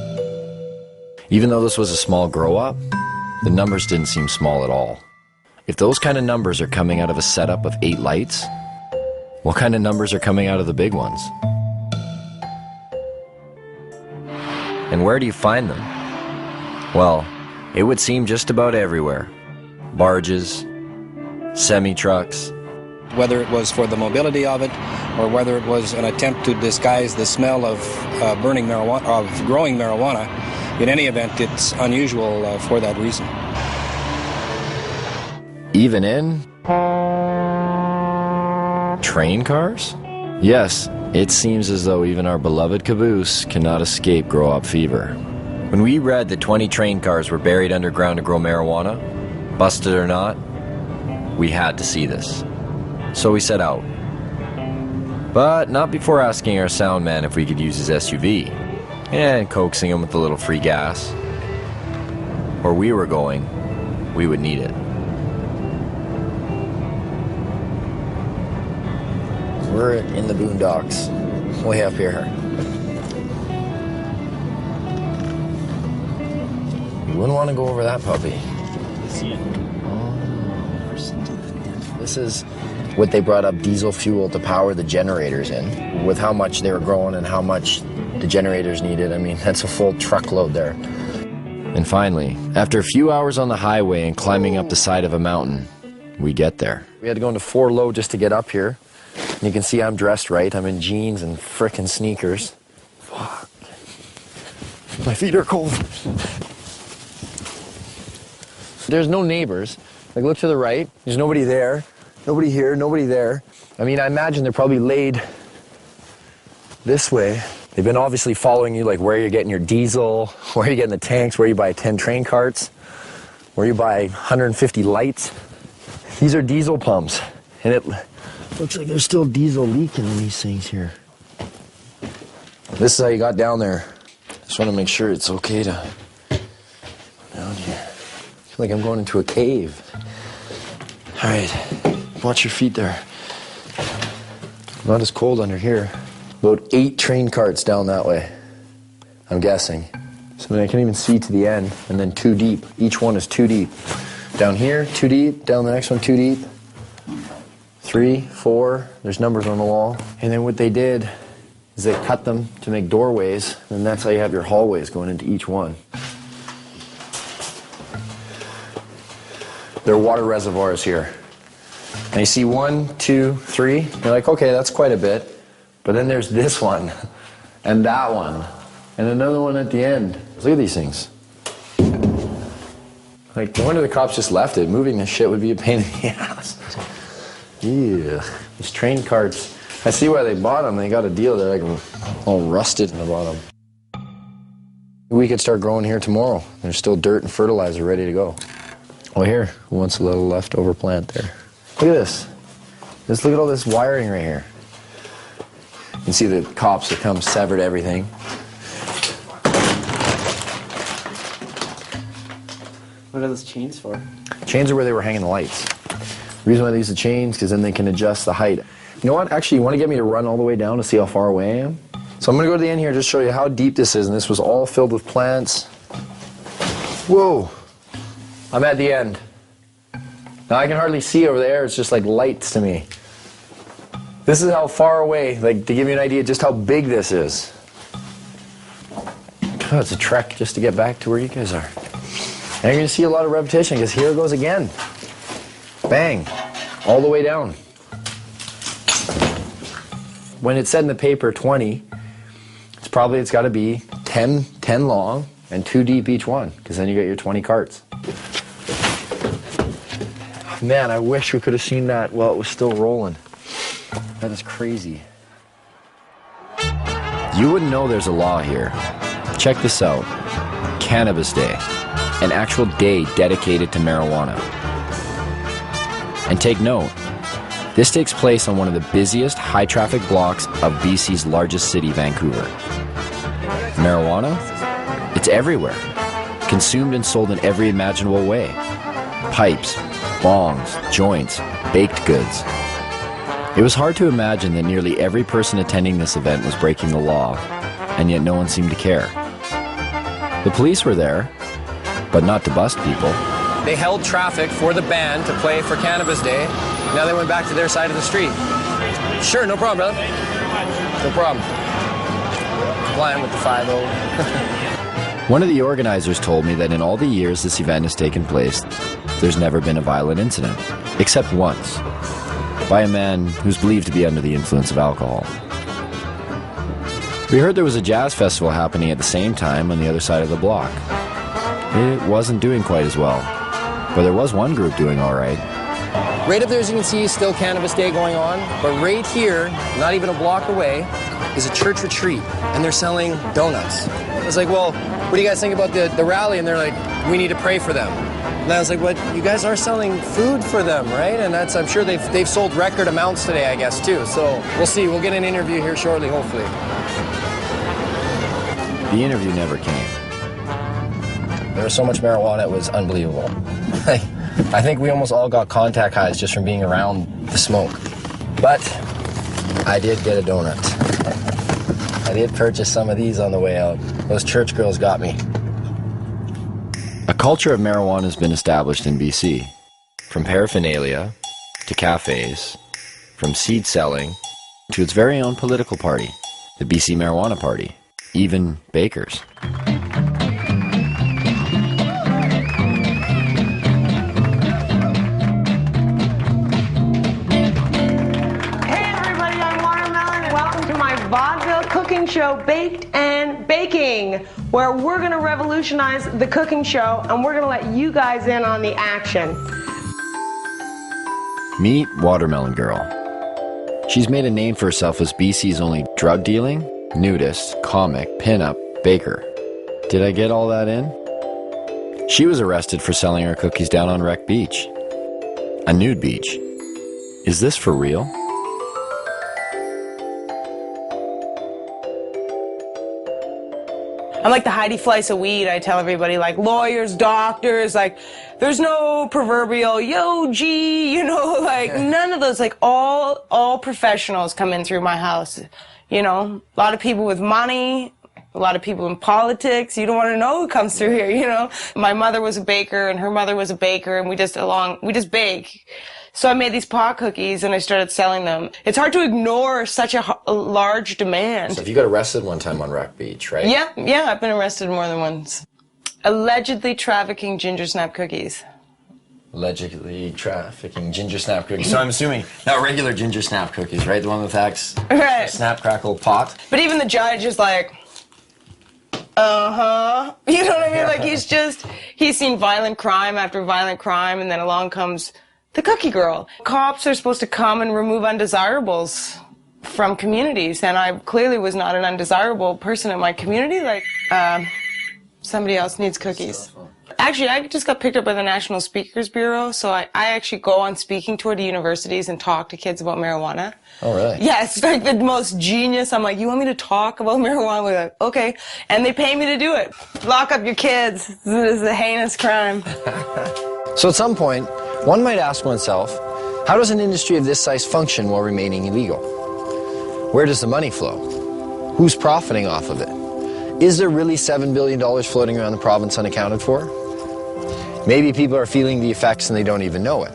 Even though this was a small grow-up, the numbers didn't seem small at all. If those kind of numbers are coming out of a setup of 8 lights, what kind of numbers are coming out of the big ones? And where do you find them? Well, it would seem just about everywhere. Barges, semi-trucks. Whether it was for the mobility of it, or whether it was an attempt to disguise the smell of burning marijuana, of growing marijuana, in any event, it's unusual for that reason. Even in train cars? Yes, it seems as though even our beloved caboose cannot escape grow-up fever. When we read that 20 train cars were buried underground to grow marijuana, busted or not, we had to see this. So we set out. But not before asking our sound man if we could use his SUV, and coaxing him with a little free gas. Where we were going, we would need it. We're in the boondocks, way up here. You wouldn't want to go over that puppy. This is what they brought up diesel fuel to power the generators in. With how much they were growing and how much the generators needed, I mean, that's a full truckload there. And finally, after a few hours on the highway and climbing up the side of a mountain, we get there. We had to go into 4 low just to get up here. And you can see I'm dressed right. I'm in jeans and frickin' sneakers. Fuck. My feet are cold. There's no neighbors. Like, look to the right. There's nobody there. Nobody here, nobody there. I mean, I imagine they're probably laid this way. They've been obviously following you, like where you're getting your diesel, where you're getting the tanks, where you buy 10 train carts, where you buy 150 lights. These are diesel pumps. And it looks like there's still diesel leaking in these things here. This is how you got down there. Just want to make sure it's okay to go down here. I feel like I'm going into a cave. All right, watch your feet there. Not as cold under here. About 8 train carts down that way, I'm guessing. So I can't even see to the end, and then 2 deep. Each one is 2 deep. Down here, 2 deep. Down the next one, 2 deep. 3, 4, there's numbers on the wall. And then what they did is they cut them to make doorways, and that's how you have your hallways going into each one. There are water reservoirs here. And you see 1, 2, 3. You're like, okay, that's quite a bit. But then there's this one, and that one, and another one at the end. Look at these things. Like, no wonder the cops just left it. Moving this shit would be a pain in the ass. Yeah, these train carts. I see why they bought them. They got a deal. They're like all rusted in the bottom. We could start growing here tomorrow. There's still dirt and fertilizer ready to go. Oh, here, who wants a little leftover plant there? Look at this. Just look at all this wiring right here. You can see the cops have come, severed everything. What are those chains for? Chains are where they were hanging the lights. The reason why they use the chains, because then they can adjust the height. You know what? Actually, you want to get me to run all the way down to see how far away I am? So I'm going to go to the end here and just show you how deep this is. And this was all filled with plants. Whoa. I'm at the end. Now I can hardly see over there. It's just like lights to me. This is how far away, like to give you an idea just how big this is. God, it's a trek just to get back to where you guys are. And you're going to see a lot of repetition because here it goes again. Bang. All the way down. When it said in the paper 20, it's got to be 10 long and 2 deep each one, because then you get your 20 carts. Man, I wish we could have seen that while it was still rolling. That is crazy. You wouldn't know there's a law here. Check this out. Cannabis Day. An actual day dedicated to marijuana. And take note, this takes place on one of the busiest high-traffic blocks of BC's largest city, Vancouver. Marijuana? It's everywhere. Consumed and sold in every imaginable way. Pipes, bongs, joints, baked goods. It was hard to imagine that nearly every person attending this event was breaking the law, and yet no one seemed to care. The police were there, but not to bust people. They held traffic for the band to play for Cannabis Day. Now they went back to their side of the street. Sure, no problem, brother. No problem. Flying with the 5-0. One of the organizers told me that in all the years this event has taken place, there's never been a violent incident, except once, by a man who's believed to be under the influence of alcohol. We heard there was a jazz festival happening at the same time on the other side of the block. It wasn't doing quite as well, but there was one group doing all right. Right up there, as you can see, still Cannabis Day going on, but right here, not even a block away, is a church retreat, and they're selling donuts. I was like, well, what do you guys think about the rally? And they're like, we need to pray for them. And I was like, what? You guys are selling food for them, right? And that's, I'm sure they've sold record amounts today, I guess, too. So we'll see. We'll get an interview here shortly, hopefully. The interview never came. There was so much marijuana, it was unbelievable. I think we almost all got contact highs just from being around the smoke. But I did get a donut. I did purchase some of these on the way out. Those church girls got me. A culture of marijuana has been established in BC. From paraphernalia to cafes, from seed selling to its very own political party, the BC Marijuana Party, even bakers. Vaudeville cooking show, Baked and Baking, where we're going to revolutionize the cooking show and we're going to let you guys in on the action. Meet Watermelon Girl. She's made a name for herself as BC's only drug dealing, nudist, comic, pinup, baker. Did I get all that in? She was arrested for selling her cookies down on Wreck Beach. A nude beach. Is this for real? I'm like the Heidi Fleiss of weed. I tell everybody, like lawyers, doctors, like there's no proverbial yo G, like none of those. Like all professionals come in through my house. A lot of people with money, a lot of people in politics. You don't want to know who comes through here. My mother was a baker and her mother was a baker, and we just bake. So I made these pot cookies and I started selling them. It's hard to ignore such a large demand. So you got arrested one time on Wreck Beach, right? Yeah, I've been arrested more than once. Allegedly trafficking ginger snap cookies. Allegedly trafficking ginger snap cookies. So I'm assuming not regular ginger snap cookies, right? The one with right. Snap crackle pot. But even the judge is like, uh-huh. You know what I mean? Like he's seen violent crime after violent crime, and then along comes the cookie girl. Cops are supposed to come and remove undesirables from communities, and I clearly was not an undesirable person in my community. Like, somebody else needs cookies. Actually, I just got picked up by the National Speakers Bureau, so I actually go on speaking tour to universities and talk to kids about marijuana. Oh, really? Yeah, it's like the most genius. I'm like, you want me to talk about marijuana? We're like, okay. And they pay me to do it. Lock up your kids. This is a heinous crime. So at some point, one might ask oneself, how does an industry of this size function while remaining illegal? Where does the money flow? Who's profiting off of it? Is there really $7 billion floating around the province unaccounted for? Maybe people are feeling the effects and they don't even know it.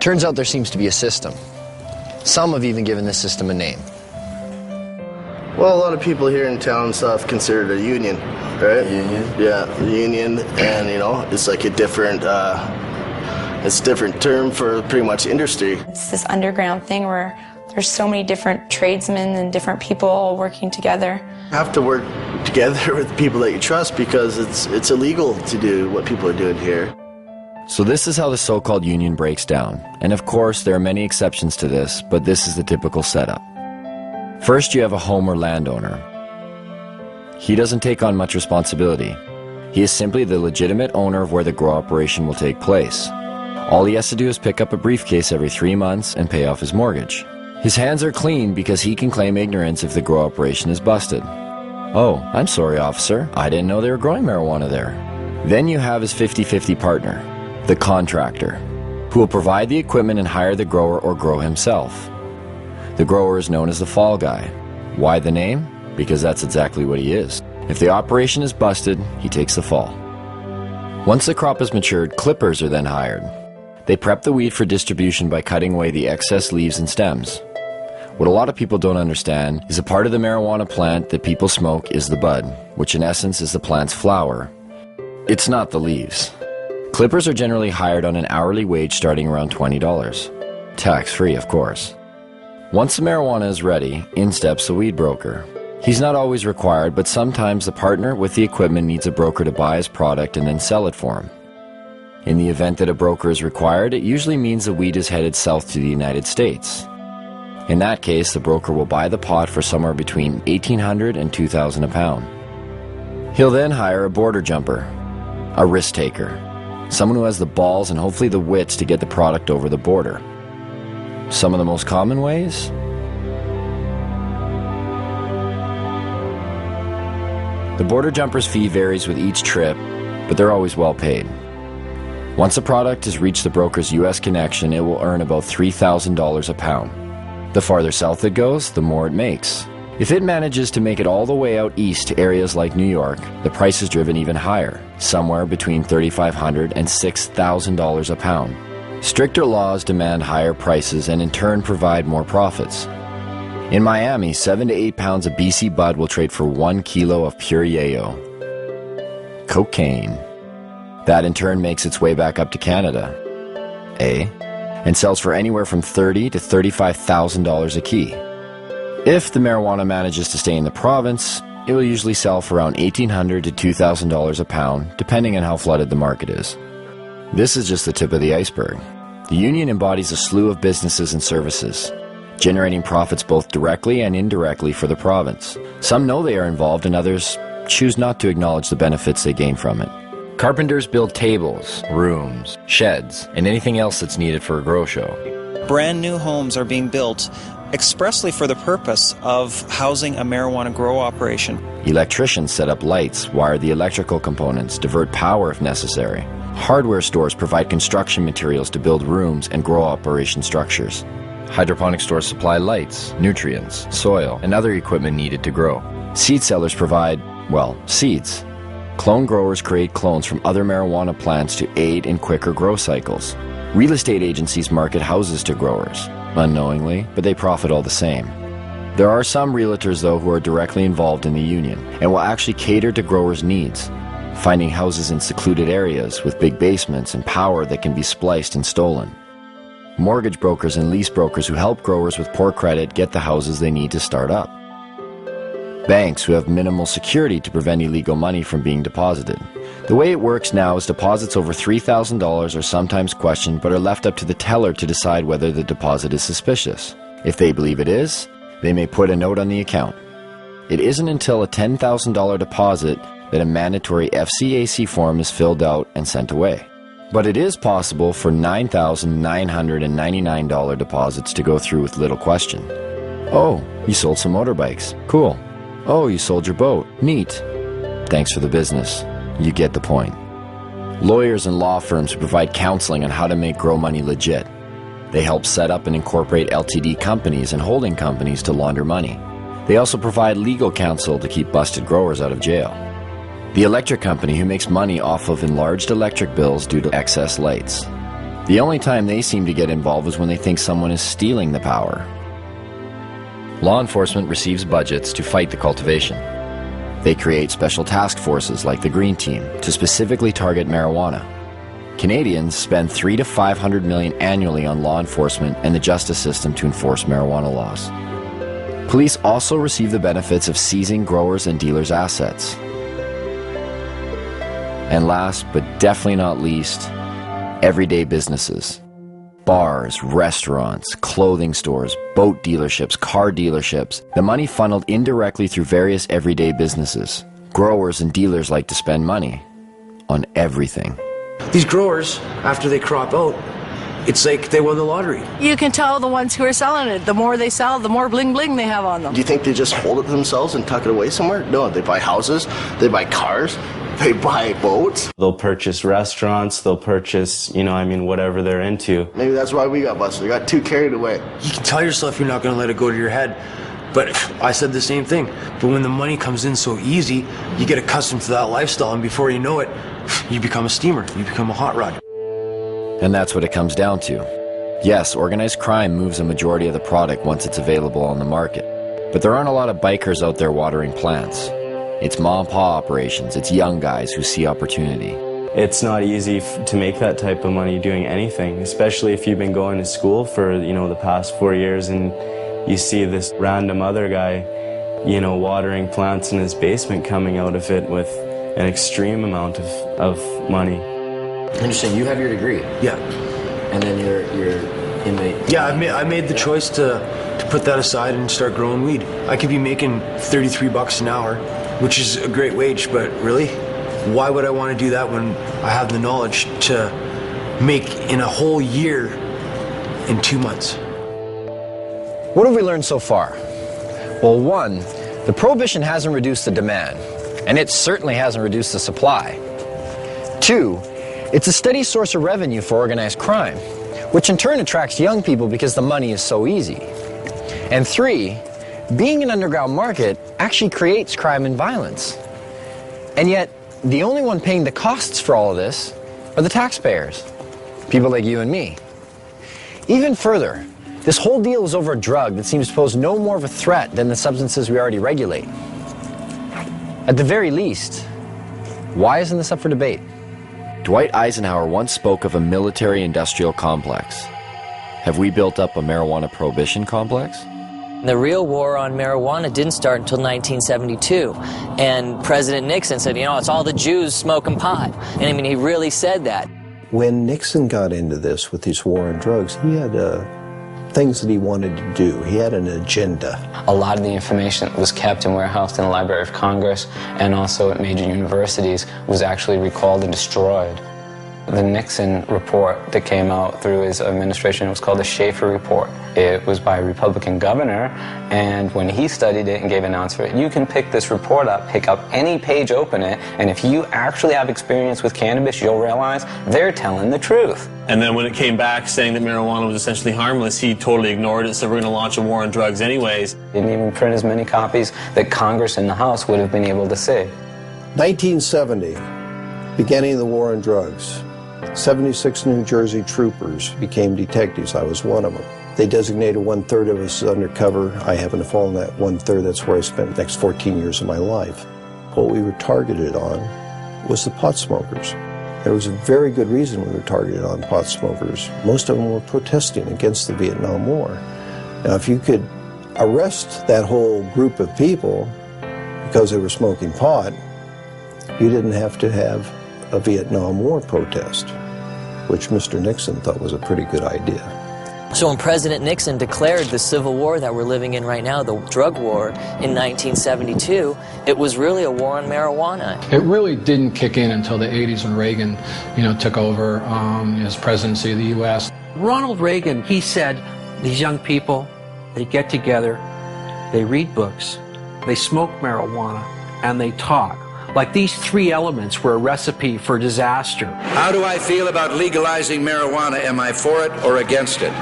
Turns out there seems to be a system. Some have even given this system a name. Well, a lot of people here in town have considered a union. right? Union. Yeah, the union, and you know, it's like a different, it's a different term for pretty much industry. It's this underground thing where there's so many different tradesmen and different people all working together. You have to work together with people that you trust because it's illegal to do what people are doing here. So this is how the so-called union breaks down. And of course, there are many exceptions to this, but this is the typical setup. First, you have a home or landowner. He doesn't take on much responsibility. He is simply the legitimate owner of where the grow operation will take place. All he has to do is pick up a briefcase every 3 months and pay off his mortgage. His hands are clean because he can claim ignorance if the grow operation is busted. Oh, I'm sorry, officer. I didn't know they were growing marijuana there. Then you have his 50-50 partner, the contractor, who will provide the equipment and hire the grower or grow himself. The grower is known as the fall guy. Why the name? Because that's exactly what he is. If the operation is busted, he takes the fall. Once the crop is matured, clippers are then hired. They prep the weed for distribution by cutting away the excess leaves and stems. What a lot of people don't understand is a part of the marijuana plant that people smoke is the bud, which in essence is the plant's flower. It's not the leaves. Clippers are generally hired on an hourly wage starting around $20. Tax-free, of course. Once the marijuana is ready, in steps the weed broker. He's not always required, but sometimes the partner with the equipment needs a broker to buy his product and then sell it for him. In the event that a broker is required, it usually means the weed is headed south to the United States. In that case, the broker will buy the pot for somewhere between $1,800 and $2,000 a pound. He'll then hire a border jumper, a risk taker, someone who has the balls and hopefully the wits to get the product over the border. Some of the most common ways? The border jumper's fee varies with each trip, but they're always well paid. Once a product has reached the broker's U.S. connection, it will earn about $3,000 a pound. The farther south it goes, the more it makes. If it manages to make it all the way out east to areas like New York, the price is driven even higher, somewhere between $3,500 and $6,000 a pound. Stricter laws demand higher prices and in turn provide more profits. In Miami, 7 to 8 pounds of BC bud will trade for 1 kilo of pure yayo. Cocaine. That in turn makes its way back up to Canada. And sells for anywhere from $30,000 to $35,000 a key. If the marijuana manages to stay in the province, it will usually sell for around $1,800 to $2,000 a pound, depending on how flooded the market is. This is just the tip of the iceberg. The union embodies a slew of businesses and services, generating profits both directly and indirectly for the province. Some know they are involved and others choose not to acknowledge the benefits they gain from it. Carpenters build tables, rooms, sheds, and anything else that's needed for a grow show. Brand new homes are being built expressly for the purpose of housing a marijuana grow operation. Electricians set up lights, wire the electrical components, divert power if necessary. Hardware stores provide construction materials to build rooms and grow operation structures. Hydroponic stores supply lights, nutrients, soil, and other equipment needed to grow. Seed sellers provide, well, seeds. Clone growers create clones from other marijuana plants to aid in quicker grow cycles. Real estate agencies market houses to growers, unknowingly, but they profit all the same. There are some realtors, though, who are directly involved in the union and will actually cater to growers' needs, finding houses in secluded areas with big basements and power that can be spliced and stolen. Mortgage brokers and lease brokers who help growers with poor credit get the houses they need to start up. Banks who have minimal security to prevent illegal money from being deposited. The way it works now is deposits over $3,000 are sometimes questioned but are left up to the teller to decide whether the deposit is suspicious. If they believe it is, they may put a note on the account. It isn't until a $10,000 deposit that a mandatory FCAC form is filled out and sent away. But it is possible for $9,999 deposits to go through with little question. Oh, you sold some motorbikes. Cool. Oh, you sold your boat. Neat. Thanks for the business. You get the point. Lawyers and law firms provide counseling on how to make grow money legit. They help set up and incorporate LTD companies and holding companies to launder money. They also provide legal counsel to keep busted growers out of jail. The electric company who makes money off of enlarged electric bills due to excess lights. The only time they seem to get involved is when they think someone is stealing the power. Law enforcement receives budgets to fight the cultivation. They create special task forces like the Green Team to specifically target marijuana. Canadians spend $300 to $500 million annually on law enforcement and the justice system to enforce marijuana laws. Police also receive the benefits of seizing growers' and dealers' assets. And last, but definitely not least, everyday businesses. Bars, restaurants, clothing stores, boat dealerships, car dealerships. The money funneled indirectly through various everyday businesses. Growers and dealers like to spend money on everything. These growers, after they crop out, it's like they won the lottery. You can tell the ones who are selling it. The more they sell, the more bling bling they have on them. Do you think they just hold it themselves and tuck it away somewhere? No, they buy houses, they buy cars, they buy boats. They'll purchase restaurants, they'll purchase, whatever they're into. Maybe that's why we got busted. We got too carried away. You can tell yourself you're not going to let it go to your head. But I said the same thing. But when the money comes in so easy, you get accustomed to that lifestyle, and before you know it, you become a steamer, you become a hot rod. And that's what it comes down to. Yes, organized crime moves a majority of the product once it's available on the market. But there aren't a lot of bikers out there watering plants. It's mom and pop operations, it's young guys who see opportunity. It's not easy to make that type of money doing anything, especially if you've been going to school for, the past 4 years and you see this random other guy, watering plants in his basement coming out of it with an extreme amount of money. Interesting. You have your degree. Yeah. And then you're in the... Yeah, I made the choice to put that aside and start growing weed. I could be making $33 an hour, which is a great wage, but really, why would I want to do that when I have the knowledge to make in a whole year in 2 months? What have we learned so far? Well, one, the prohibition hasn't reduced the demand, and it certainly hasn't reduced the supply. Two, it's a steady source of revenue for organized crime, which in turn attracts young people because the money is so easy. And three, being an underground market actually creates crime and violence. And yet, the only one paying the costs for all of this are the taxpayers, people like you and me. Even further, this whole deal is over a drug that seems to pose no more of a threat than the substances we already regulate. At the very least, why isn't this up for debate? Dwight Eisenhower once spoke of a military-industrial complex. Have we built up a marijuana prohibition complex? The real war on marijuana didn't start until 1972. And President Nixon said, it's all the Jews smoking pot. And he really said that. When Nixon got into this with his war on drugs, he had things that he wanted to do. He had an agenda. A lot of the information that was kept and warehoused in the Library of Congress and also at major universities was actually recalled and destroyed. The Nixon report that came out through his administration was called the Schaefer Report. It was by a Republican governor, and when he studied it and gave an answer, you can pick this report up, pick up any page, open it, and if you actually have experience with cannabis, you'll realize they're telling the truth. And then when it came back saying that marijuana was essentially harmless, he totally ignored it, so we're going to launch a war on drugs anyways. Didn't even print as many copies that Congress and the House would have been able to see. 1970, beginning of the war on drugs. 76 New Jersey troopers became detectives. I was one of them. They designated 1/3 of us as undercover. I happened to fall in that 1/3. That's where I spent the next 14 years of my life. What we were targeted on was the pot smokers. There was a very good reason we were targeted on pot smokers. Most of them were protesting against the Vietnam War. Now, if you could arrest that whole group of people because they were smoking pot, you didn't have to have a Vietnam War protest, which Mr. Nixon thought was a pretty good idea. So when President Nixon declared the civil war that we're living in right now, the drug war, in 1972, it was really a war on marijuana. It really didn't kick in until the 80s when Reagan, took over his presidency of the U.S. Ronald Reagan, he said, these young people, they get together, they read books, they smoke marijuana, and they talk. Like these three elements were a recipe for disaster. How do I feel about legalizing marijuana? Am I for it or against it?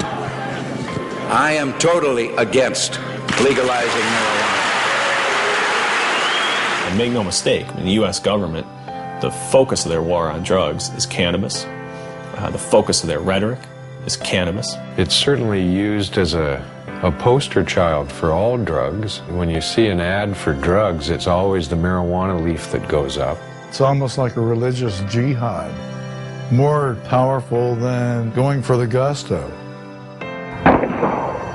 I am totally against legalizing marijuana. And make no mistake, the U.S. government, the focus of their war on drugs is cannabis. The focus of their rhetoric is cannabis. It's certainly used as a poster child for all drugs. When you see an ad for drugs, it's always the marijuana leaf that goes up. It's almost like a religious jihad, more powerful than going for the gusto.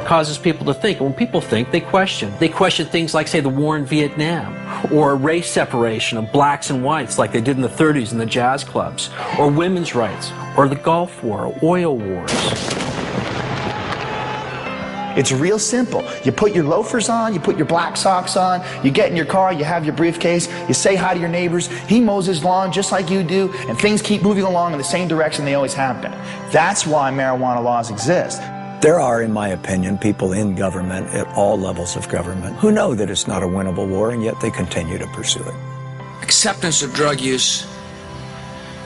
Causes people to think. When people think, they question. They question things like, say, the war in Vietnam, or race separation of blacks and whites like they did in the 30s in the jazz clubs, or women's rights, or the Gulf War, or oil wars. It's real simple. You put your loafers on, you put your black socks on, you get in your car, you have your briefcase, you say hi to your neighbors, he mows his lawn just like you do, and things keep moving along in the same direction they always have been. That's why marijuana laws exist. There are, in my opinion, people in government at all levels of government who know that it's not a winnable war, and yet they continue to pursue it. Acceptance of drug use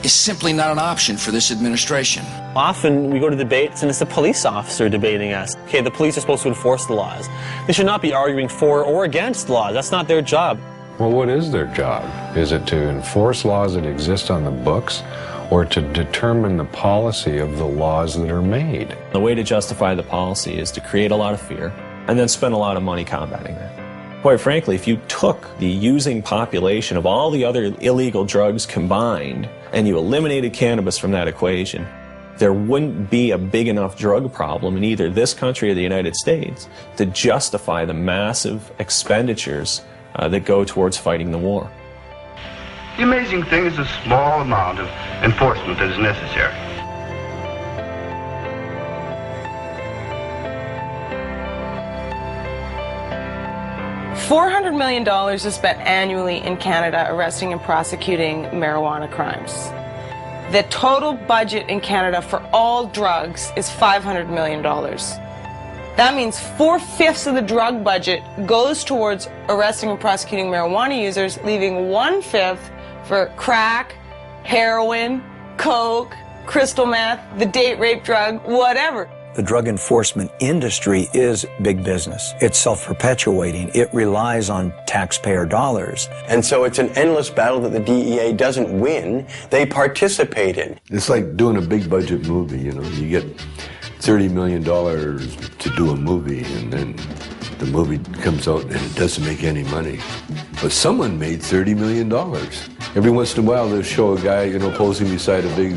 is simply not an option for this administration. Often we go to debates and it's the police officer debating us. Okay, the police are supposed to enforce the laws. They should not be arguing for or against laws. That's not their job. Well, what is their job? Is it to enforce laws that exist on the books, or to determine the policy of the laws that are made? The way to justify the policy is to create a lot of fear and then spend a lot of money combating that. Quite frankly, if you took the using population of all the other illegal drugs combined and you eliminated cannabis from that equation, there wouldn't be a big enough drug problem in either this country or the United States to justify the massive expenditures that go towards fighting the war. The amazing thing is the small amount of enforcement that is necessary. $400 million is spent annually in Canada arresting and prosecuting marijuana crimes. The total budget in Canada for all drugs is $500 million. That means 4/5 of the drug budget goes towards arresting and prosecuting marijuana users, leaving 1/5 for crack, heroin, coke, crystal meth, the date rape drug, whatever. The drug enforcement industry is big business. It's self-perpetuating. It relies on taxpayer dollars. And so it's an endless battle that the DEA doesn't win, they participate in. It's like doing a big budget movie, you know. You get $30 million to do a movie, and then the movie comes out and it doesn't make any money. But someone made $30 million. Every once in a while they'll show a guy, you know, posing beside a big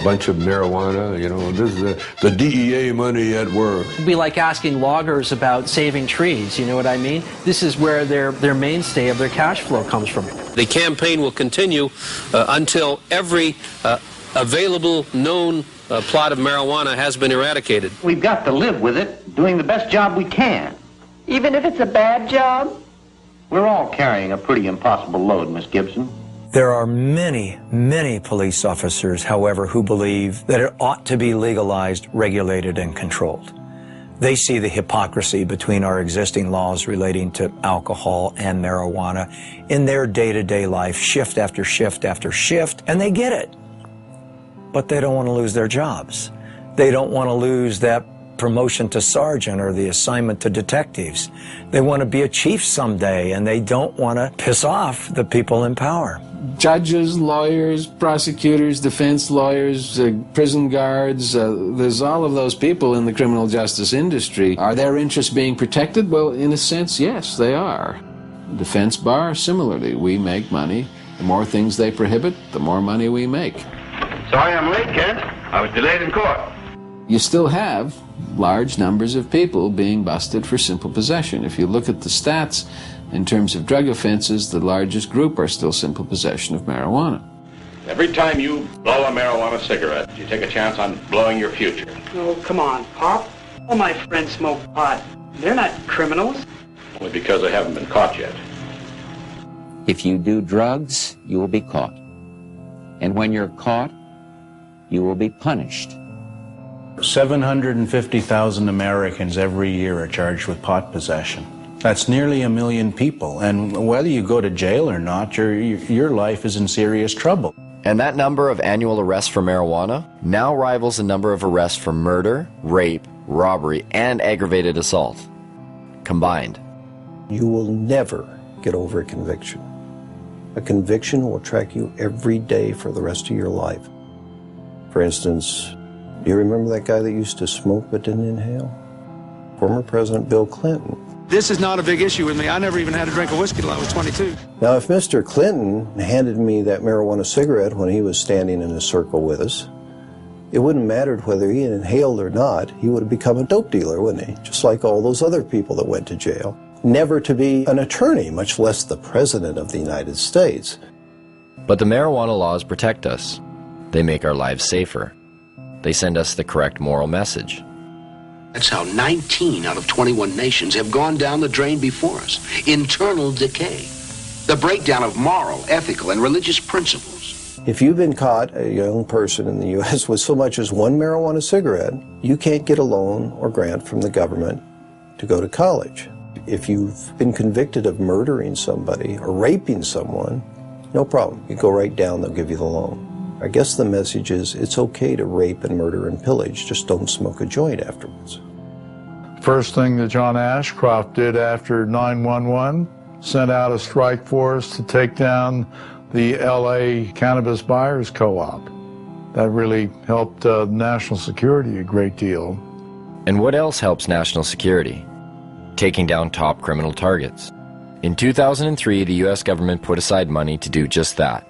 bunch of marijuana, you know, this is the DEA money at work. It'd be like asking loggers about saving trees, you know what I mean? This is where their mainstay of their cash flow comes from. The campaign will continue until every available known plot of marijuana has been eradicated. We've got to live with it, doing the best job we can. Even if it's a bad job? We're all carrying a pretty impossible load, Miss Gibson. There are many, many police officers, however, who believe that it ought to be legalized, regulated, and controlled. They see the hypocrisy between our existing laws relating to alcohol and marijuana in their day-to-day life, shift after shift after shift, and they get it. But they don't want to lose their jobs. They don't want to lose that promotion to sergeant or the assignment to detectives. They want to be a chief someday, and they don't want to piss off the people in power. Judges, lawyers, prosecutors, defense lawyers, prison guards, there's all of those people in the criminal justice industry. Are their interests being protected? Well, in a sense, yes, they are. The defense bar, similarly, we make money. The more things they prohibit, the more money we make. Sorry I'm late, Kent. I was delayed in court. You still have large numbers of people being busted for simple possession. If you look at the stats, in terms of drug offenses, the largest group are still simple possession of marijuana. Every time you blow a marijuana cigarette, you take a chance on blowing your future. Oh, come on, Pop. All my friends smoke pot. They're not criminals. Only because they haven't been caught yet. If you do drugs, you will be caught. And when you're caught, you will be punished. 750,000 Americans every year are charged with pot possession. That's nearly 1 million people, and whether you go to jail or not, your life is in serious trouble. And that number of annual arrests for marijuana now rivals the number of arrests for murder, rape, robbery, and aggravated assault combined. You will never get over a conviction. A conviction will track you every day for the rest of your life. For instance, Do you remember that guy that used to smoke but didn't inhale? Former President Bill Clinton. This is not a big issue with me. I never even had a drink of whiskey till I was 22. Now, if Mr. Clinton handed me that marijuana cigarette when he was standing in a circle with us, it wouldn't have mattered whether he inhaled or not. He would have become a dope dealer, wouldn't he? Just like all those other people that went to jail. Never to be an attorney, much less the President of the United States. But the marijuana laws protect us. They make our lives safer. They send us the correct moral message. That's how 19 out of 21 nations have gone down the drain before us. Internal decay. The breakdown of moral, ethical, and religious principles. If you've been caught, a young person in the U.S., with so much as one marijuana cigarette, you can't get a loan or grant from the government to go to college. If you've been convicted of murdering somebody or raping someone, no problem. You go right down, they'll give you the loan. I guess the message is it's okay to rape and murder and pillage, just don't smoke a joint afterwards. First thing that John Ashcroft did after 9/11, sent out a strike force to take down the LA Cannabis Buyers Co-op. That really helped national security a great deal. And what else helps national security? Taking down top criminal targets. In 2003, the U.S. government put aside money to do just that.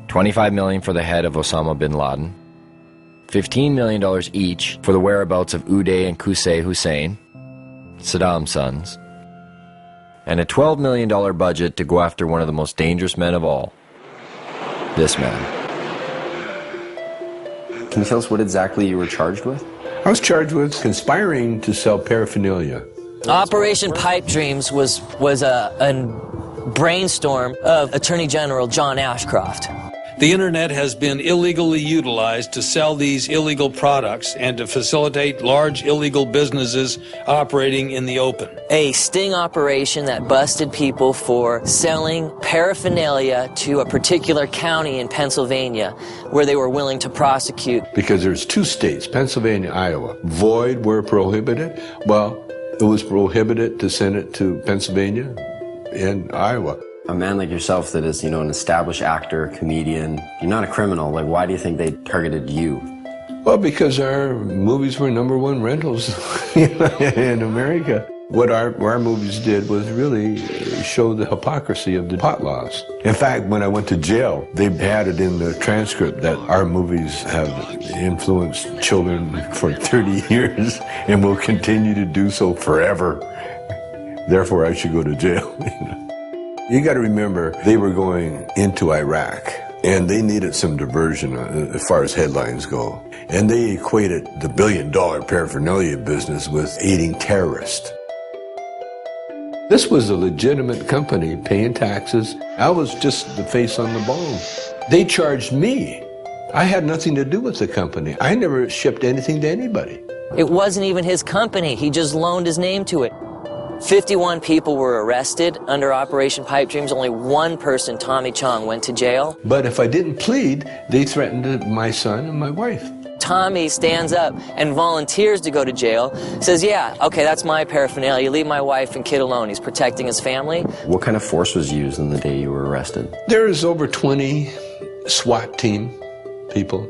$25 million for the head of Osama bin Laden, $15 million each for the whereabouts of Uday and Qusay Hussein, Saddam's sons, and a $12 million budget to go after one of the most dangerous men of all, this man. Can you tell us what exactly you were charged with? I was charged with conspiring to sell paraphernalia. Operation Pipe Dreams was a brainstorm of Attorney General John Ashcroft. The internet has been illegally utilized to sell these illegal products and to facilitate large illegal businesses operating in the open. A sting operation that busted people for selling paraphernalia to a particular county in Pennsylvania where they were willing to prosecute. Because there's two states, Pennsylvania, Iowa. Void were prohibited. Well, it was prohibited to send it to Pennsylvania and Iowa. A man like yourself that is, an established actor, comedian, you're not a criminal. Like, why do you think they targeted you? Well, because our movies were #1 rentals in America. What our movies did was really show the hypocrisy of the pot laws. In fact, when I went to jail, they had it in the transcript that our movies have influenced children for 30 years and will continue to do so forever. Therefore, I should go to jail. You got to remember, they were going into Iraq, and they needed some diversion as far as headlines go. And they equated the billion-dollar paraphernalia business with aiding terrorists. This was a legitimate company paying taxes. I was just the face on the bone. They charged me. I had nothing to do with the company. I never shipped anything to anybody. It wasn't even his company. He just loaned his name to it. 51 people were arrested under Operation Pipe Dreams. Only one person, Tommy Chong, went to jail. But if I didn't plead, they threatened my son and my wife. Tommy stands up and volunteers to go to jail, says, yeah, okay, that's my paraphernalia. Leave my wife and kid alone. He's protecting his family. What kind of force was used on the day you were arrested? There was over 20 SWAT team people,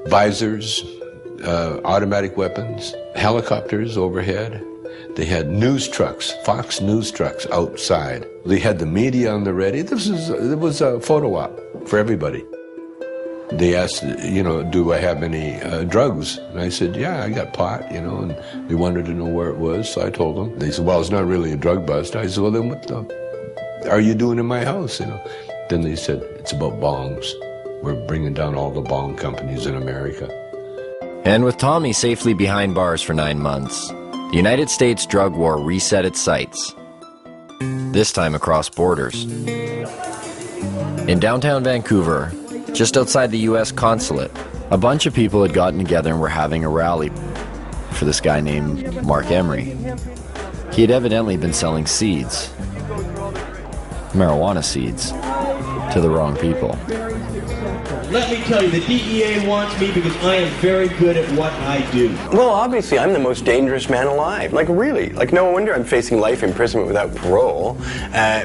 visors, automatic weapons, helicopters overhead. They had news trucks, Fox News trucks outside. They had the media on the ready. It was a photo op for everybody. They asked, do I have any drugs? And I said, yeah, I got pot, and they wanted to know where it was, so I told them. They said, well, it's not really a drug bust. I said, well, then what the are you doing in my house, Then they said, it's about bongs. We're bringing down all the bong companies in America. And with Tommy safely behind bars for 9 months, the United States drug war reset its sights, this time across borders. In downtown Vancouver, just outside the U.S. consulate, a bunch of people had gotten together and were having a rally for this guy named Mark Emery. He had evidently been selling seeds, marijuana seeds, to the wrong people. let me tell you, the DEA wants me because I am very good at what I do. Well, obviously, I'm the most dangerous man alive. Like, really. Like, no wonder I'm facing life imprisonment without parole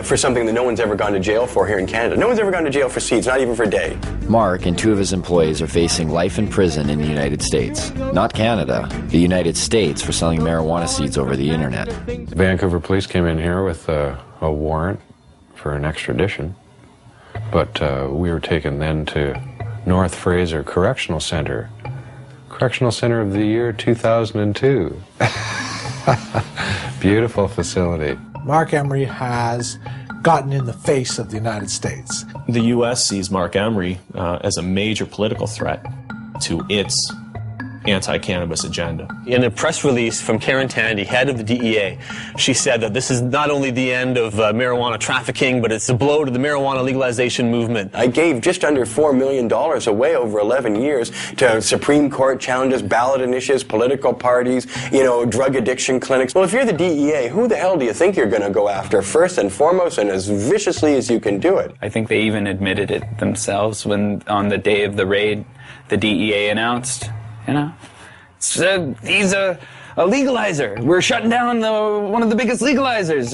for something that no one's ever gone to jail for here in Canada. No one's ever gone to jail for seeds, not even for a day. Mark and 2 of his employees are facing life in prison in the United States. Not Canada, the United States, for selling marijuana seeds over the internet. Vancouver police came in here with a warrant for an extradition, but we were taken then to North Fraser Correctional Center. Correctional Center of the year 2002. Beautiful facility. Mark Emery has gotten in the face of the United States. The U.S. sees Mark Emery as a major political threat to its anti-cannabis agenda. In a press release from Karen Tandy, head of the DEA, she said that this is not only the end of marijuana trafficking, but it's a blow to the marijuana legalization movement. I gave just under $4 million away over 11 years to Supreme Court challenges, ballot initiatives, political parties, drug addiction clinics. Well, if you're the DEA, who the hell do you think you're going to go after first and foremost and as viciously as you can do it? I think they even admitted it themselves when on the day of the raid, the DEA announced, he's a legalizer. We're shutting down one of the biggest legalizers.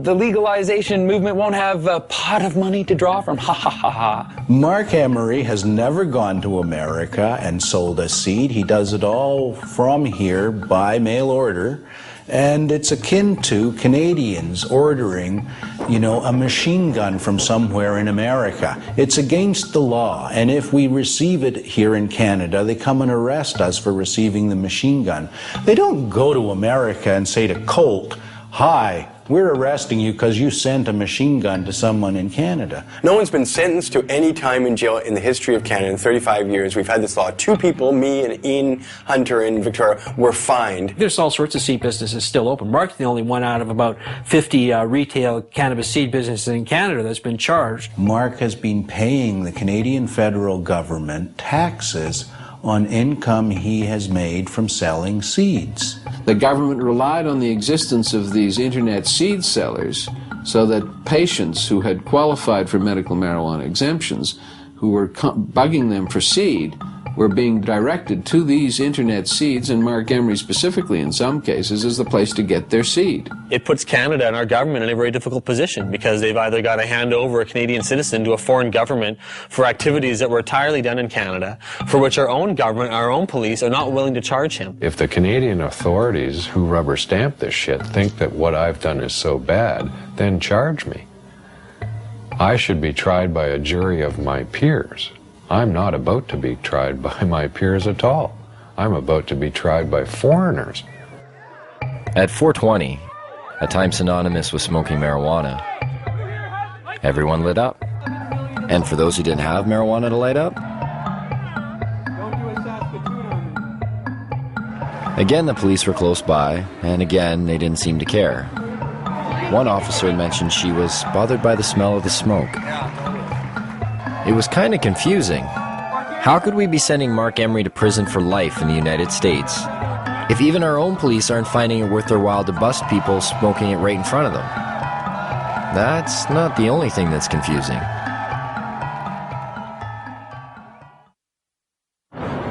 The legalization movement won't have a pot of money to draw from. Ha ha ha ha. Mark Emery has never gone to America and sold a seed. He does it all from here by mail order. And it's akin to Canadians ordering, a machine gun from somewhere in America. It's against the law, and if we receive it here in Canada, they come and arrest us for receiving the machine gun. They don't go to America and say to Colt, "Hi, we're arresting you because you sent a machine gun to someone in Canada." No one's been sentenced to any time in jail in the history of Canada in 35 years. We've had this law. 2 people, me and Ian Hunter in Victoria, were fined. There's all sorts of seed businesses still open. Mark's the only one out of about 50 retail cannabis seed businesses in Canada that's been charged. Mark has been paying the Canadian federal government taxes on income he has made from selling seeds. The government relied on the existence of these internet seed sellers so that patients who had qualified for medical marijuana exemptions, who were bugging them for seed, were being directed to these internet seeds, and Mark Emery specifically in some cases is the place to get their seed. It puts Canada and our government in a very difficult position because they've either got to hand over a Canadian citizen to a foreign government for activities that were entirely done in Canada, for which our own government, our own police are not willing to charge him. If the Canadian authorities who rubber stamp this shit think that what I've done is so bad, then charge me. I should be tried by a jury of my peers. I'm not about to be tried by my peers at all. I'm about to be tried by foreigners. At 420, a time synonymous with smoking marijuana, everyone lit up. And for those who didn't have marijuana to light up, again the police were close by, and again they didn't seem to care. One officer had mentioned she was bothered by the smell of the smoke. It was kind of confusing. How could we be sending Mark Emery to prison for life in the United States if even our own police aren't finding it worth their while to bust people smoking it right in front of them? That's not the only thing that's confusing.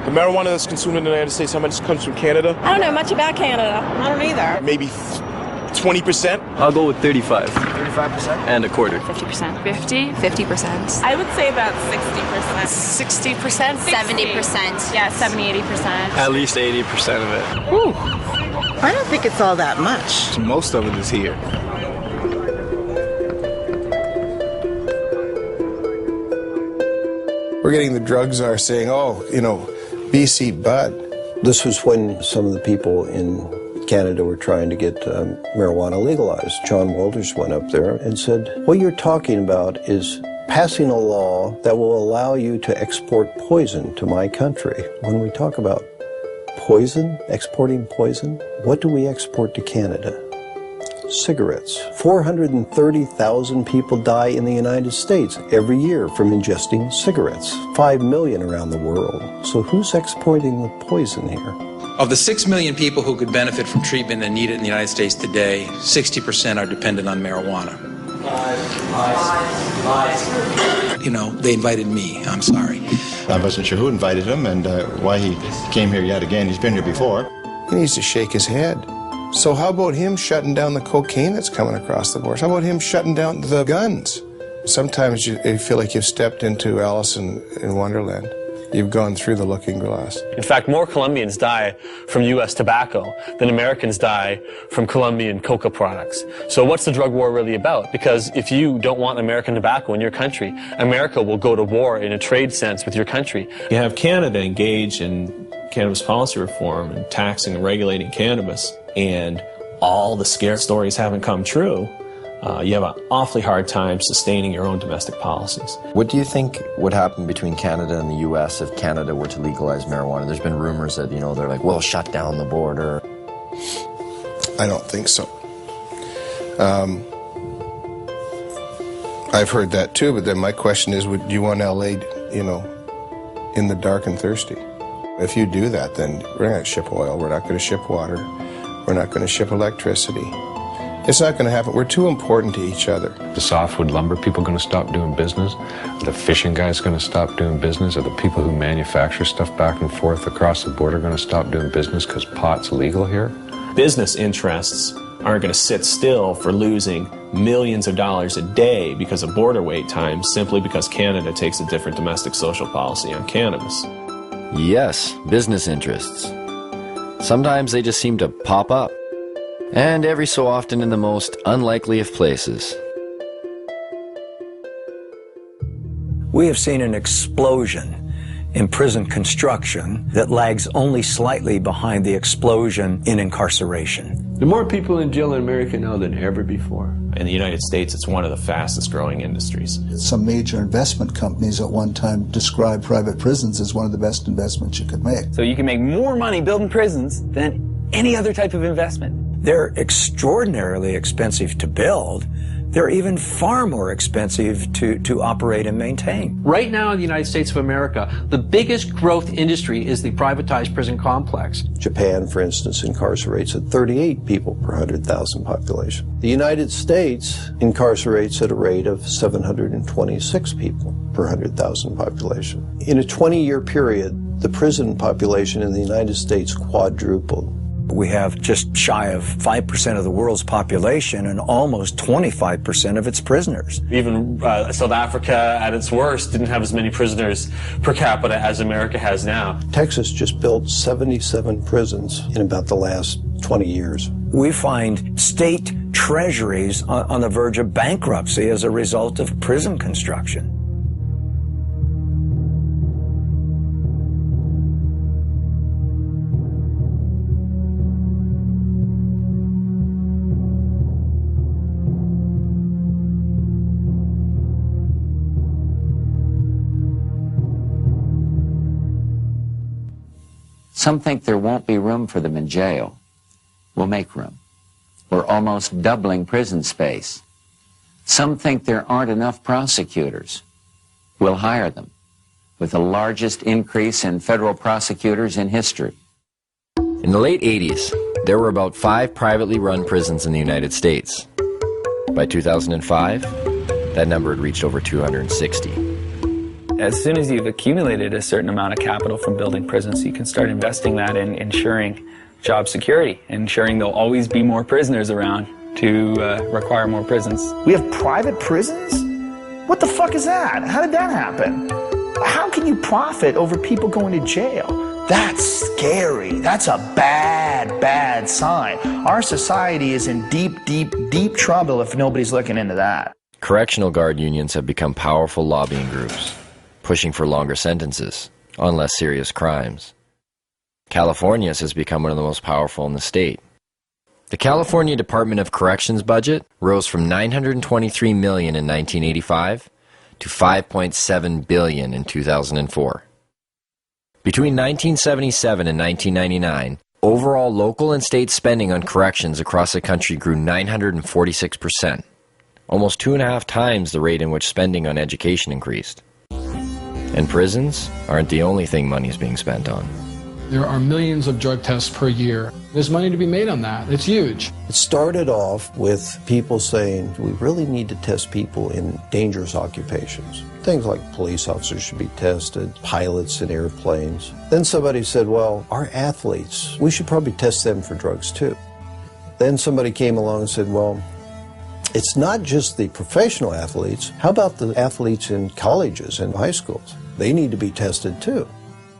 The marijuana that's consumed in the United States, how much comes from Canada? I don't know much about Canada. I don't either. Maybe 20%? I'll go with 35. 35%? And a quarter. 50%. 50? 50%. I would say about 60%. 60%? 70%. Yeah, 70, 80%. At least 80% of it. Ooh. I don't think it's all that much. Most of it is here. We're getting the drug czar saying, BC bud. This was when some of the people in Canada were trying to get marijuana legalized. John Walters went up there and said, what you're talking about is passing a law that will allow you to export poison to my country. When we talk about poison, exporting poison, what do we export to Canada? Cigarettes. 430,000 people die in the United States every year from ingesting cigarettes. 5 million around the world. So who's exporting the poison here? Of the 6 million people who could benefit from treatment and need it in the United States today, 60% are dependent on marijuana. Lies. They invited me, I'm sorry. I wasn't sure who invited him and why he came here yet again. He's been here before. He needs to shake his head. So how about him shutting down the cocaine that's coming across the border? How about him shutting down the guns? Sometimes you feel like you've stepped into Alice in Wonderland. You've gone through the looking glass. In fact, more Colombians die from U.S. tobacco than Americans die from Colombian coca products. So what's the drug war really about? Because if you don't want American tobacco in your country, America will go to war in a trade sense with your country. You have Canada engaged in cannabis policy reform and taxing and regulating cannabis, and all the scare stories haven't come true. You have an awfully hard time sustaining your own domestic policies. What do you think would happen between Canada and the U.S. if Canada were to legalize marijuana? There's been rumors that, you know, they're like, we'll shut down the border. I don't think so. I've heard that too, but then my question is, would you want L.A., you know, in the dark and thirsty? If you do that, then we're not going to ship oil, we're not going to ship water, we're not going to ship electricity. It's not going to happen. We're too important to each other. The softwood lumber people going to stop doing business? The fishing guys going to stop doing business? Are the people who manufacture stuff back and forth across the border going to stop doing business because pot's legal here? Business interests aren't going to sit still for losing millions of dollars a day because of border wait times simply because Canada takes a different domestic social policy on cannabis. Yes, business interests. Sometimes they just seem to pop up. And every so often in the most unlikely of places. We have seen an explosion in prison construction that lags only slightly behind the explosion in incarceration. There are more people in jail in America now than ever before. In the United States, it's one of the fastest growing industries. Some major investment companies at one time described private prisons as one of the best investments you could make. So you can make more money building prisons than any other type of investment. They're extraordinarily expensive to build. They're even far more expensive to operate and maintain. Right now in the United States of America, the biggest growth industry is the privatized prison complex. Japan, for instance, incarcerates at 38 people per 100,000 population. The United States incarcerates at a rate of 726 people per 100,000 population. In a 20-year period, the prison population in the United States quadrupled. We have just shy of 5% of the world's population and almost 25% of its prisoners. Even South Africa, at its worst, didn't have as many prisoners per capita as America has now. Texas just built 77 prisons in about the last 20 years. We find state treasuries on the verge of bankruptcy as a result of prison construction. Some think there won't be room for them in jail. We'll make room. We're almost doubling prison space. Some think there aren't enough prosecutors. We'll hire them, with the largest increase in federal prosecutors in history. In the late 80s, there were about 5 privately run prisons in the United States. By 2005, that number had reached over 260. As soon as you've accumulated a certain amount of capital from building prisons, you can start investing that in ensuring job security, ensuring there'll always be more prisoners around to require more prisons. We have private prisons? What the fuck is that? How did that happen? How can you profit over people going to jail? That's scary. That's a bad, bad sign. Our society is in deep, deep, deep trouble if nobody's looking into that. Correctional guard unions have become powerful lobbying groups, pushing for longer sentences on less serious crimes. California's has become one of the most powerful in the state. The California Department of Corrections budget rose from $923 million in 1985 to $5.7 billion in 2004. Between 1977 and 1999, overall local and state spending on corrections across the country grew 946%, almost 2.5 times the rate in which spending on education increased. And prisons aren't the only thing money's being spent on. There are millions of drug tests per year. There's money to be made on that. It's huge. It started off with people saying, we really need to test people in dangerous occupations. Things like police officers should be tested, pilots in airplanes. Then somebody said, well, our athletes, we should probably test them for drugs too. Then somebody came along and said, well, it's not just the professional athletes. How about the athletes in colleges and high schools? They need to be tested too.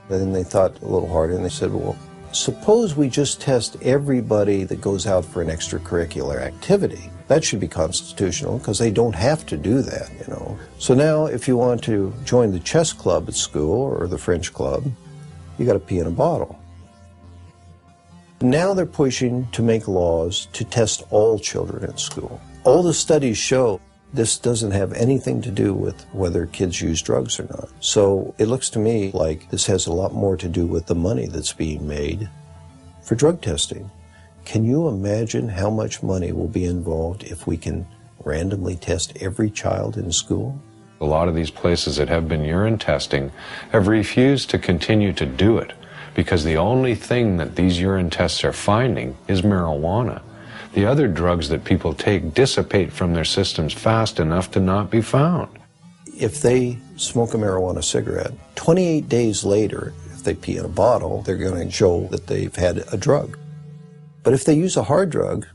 Then they thought a little harder and they said, well, suppose we just test everybody that goes out for an extracurricular activity. That should be constitutional because they don't have to do that, you know. So now if you want to join the chess club at school or the French club, you got to pee in a bottle. Now they're pushing to make laws to test all children in school. All the studies show this doesn't have anything to do with whether kids use drugs or not. So it looks to me like this has a lot more to do with the money that's being made for drug testing. Can you imagine how much money will be involved if we can randomly test every child in school? A lot of these places that have been urine testing have refused to continue to do it because the only thing that these urine tests are finding is marijuana. The other drugs that people take dissipate from their systems fast enough to not be found. If they smoke a marijuana cigarette, 28 days later, if they pee in a bottle, they're going to show that they've had a drug. But if they use a hard drug,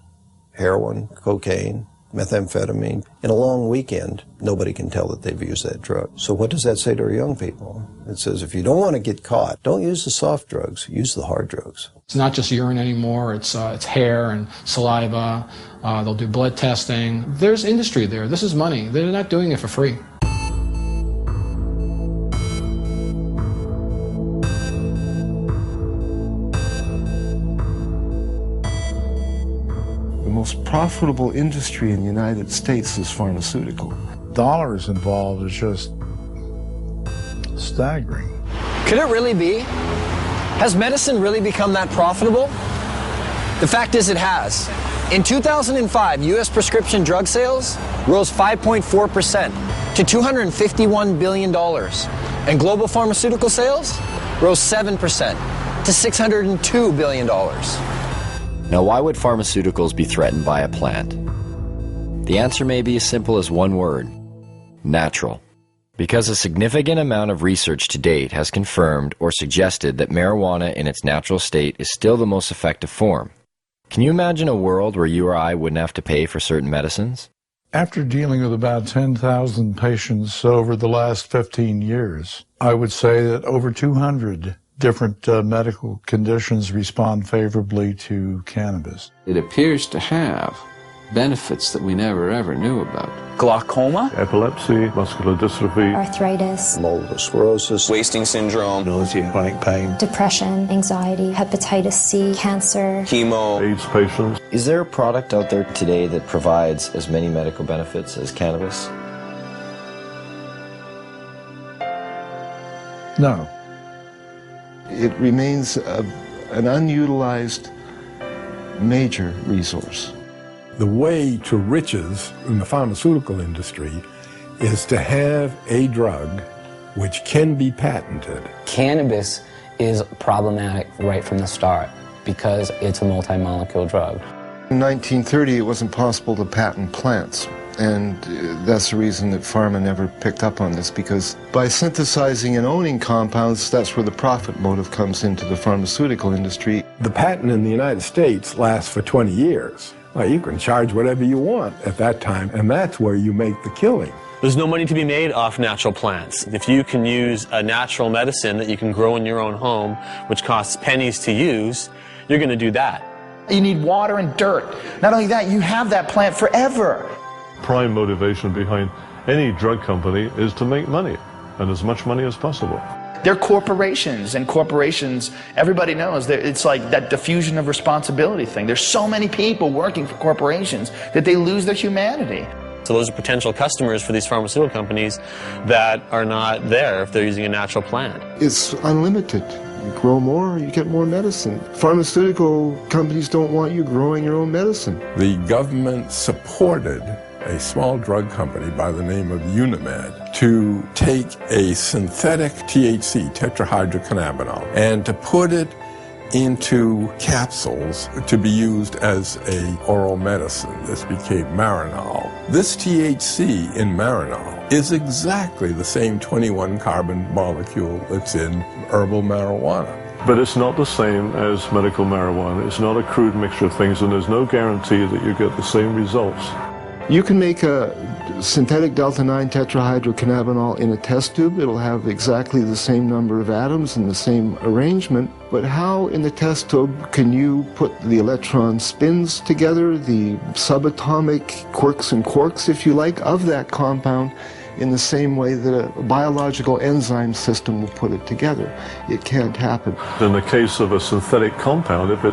heroin, cocaine, methamphetamine, in a long weekend, nobody can tell that they've used that drug. So what does that say to our young people? It says if you don't want to get caught, don't use the soft drugs, use the hard drugs. It's not just urine anymore, it's hair and saliva. They'll do blood testing. There's industry there. This is money. They're not doing it for free. The most profitable industry in the United States is pharmaceutical. Dollars involved is just staggering. Could it really be? Has medicine really become that profitable? The fact is it has. In 2005, U.S. prescription drug sales rose 5.4% to $251 billion, and global pharmaceutical sales rose 7% to $602 billion. Now, why would pharmaceuticals be threatened by a plant? The answer may be as simple as one word: natural. Because a significant amount of research to date has confirmed or suggested that marijuana in its natural state is still the most effective form. Can you imagine a world where you or I wouldn't have to pay for certain medicines? After dealing with about 10,000 patients over the last 15 years, I would say that over 200 different medical conditions respond favorably to cannabis. It appears to have benefits that we never ever knew about. Glaucoma, epilepsy, muscular dystrophy, Arthritis, multiple sclerosis, wasting syndrome, nausea, chronic pain, depression, anxiety, hepatitis C, cancer, chemo, AIDS patients. Is there a product out there today that provides as many medical benefits as cannabis? No. It remains an unutilized major resource. The way to riches in the pharmaceutical industry is to have a drug which can be patented. Cannabis is problematic right from the start because it's a multi-molecule drug. In 1930, it wasn't possible to patent plants. And that's the reason that pharma never picked up on this, because by synthesizing and owning compounds, that's where the profit motive comes into the pharmaceutical industry. The patent in the United States lasts for 20 years. Well, you can charge whatever you want at that time, and that's where you make the killing. There's no money to be made off natural plants. If you can use a natural medicine that you can grow in your own home, which costs pennies to use, you're going to do that. You need water and dirt. Not only that, you have that plant forever. Prime motivation behind any drug company is to make money, and as much money as possible. They're corporations, and corporations, everybody knows that it's like that diffusion of responsibility thing. There's so many people working for corporations that they lose their humanity. So those are potential customers for these pharmaceutical companies that are not there if they're using a natural plant. It's unlimited. You grow more, you get more medicine. Pharmaceutical companies don't want you growing your own medicine. The government supported a small drug company by the name of Unimed to take a synthetic THC, tetrahydrocannabinol, and to put it into capsules to be used as a oral medicine. This became Marinol. This THC in Marinol is exactly the same 21 carbon molecule that's in herbal marijuana. But it's not the same as medical marijuana. It's not a crude mixture of things, and there's no guarantee that you get the same results. You can make a synthetic delta-9 tetrahydrocannabinol in a test tube. It'll have exactly the same number of atoms and the same arrangement. But how in the test tube can you put the electron spins together, the subatomic quirks and quarks, if you like, of that compound in the same way that a biological enzyme system will put it together? It can't happen. In the case of a synthetic compound, if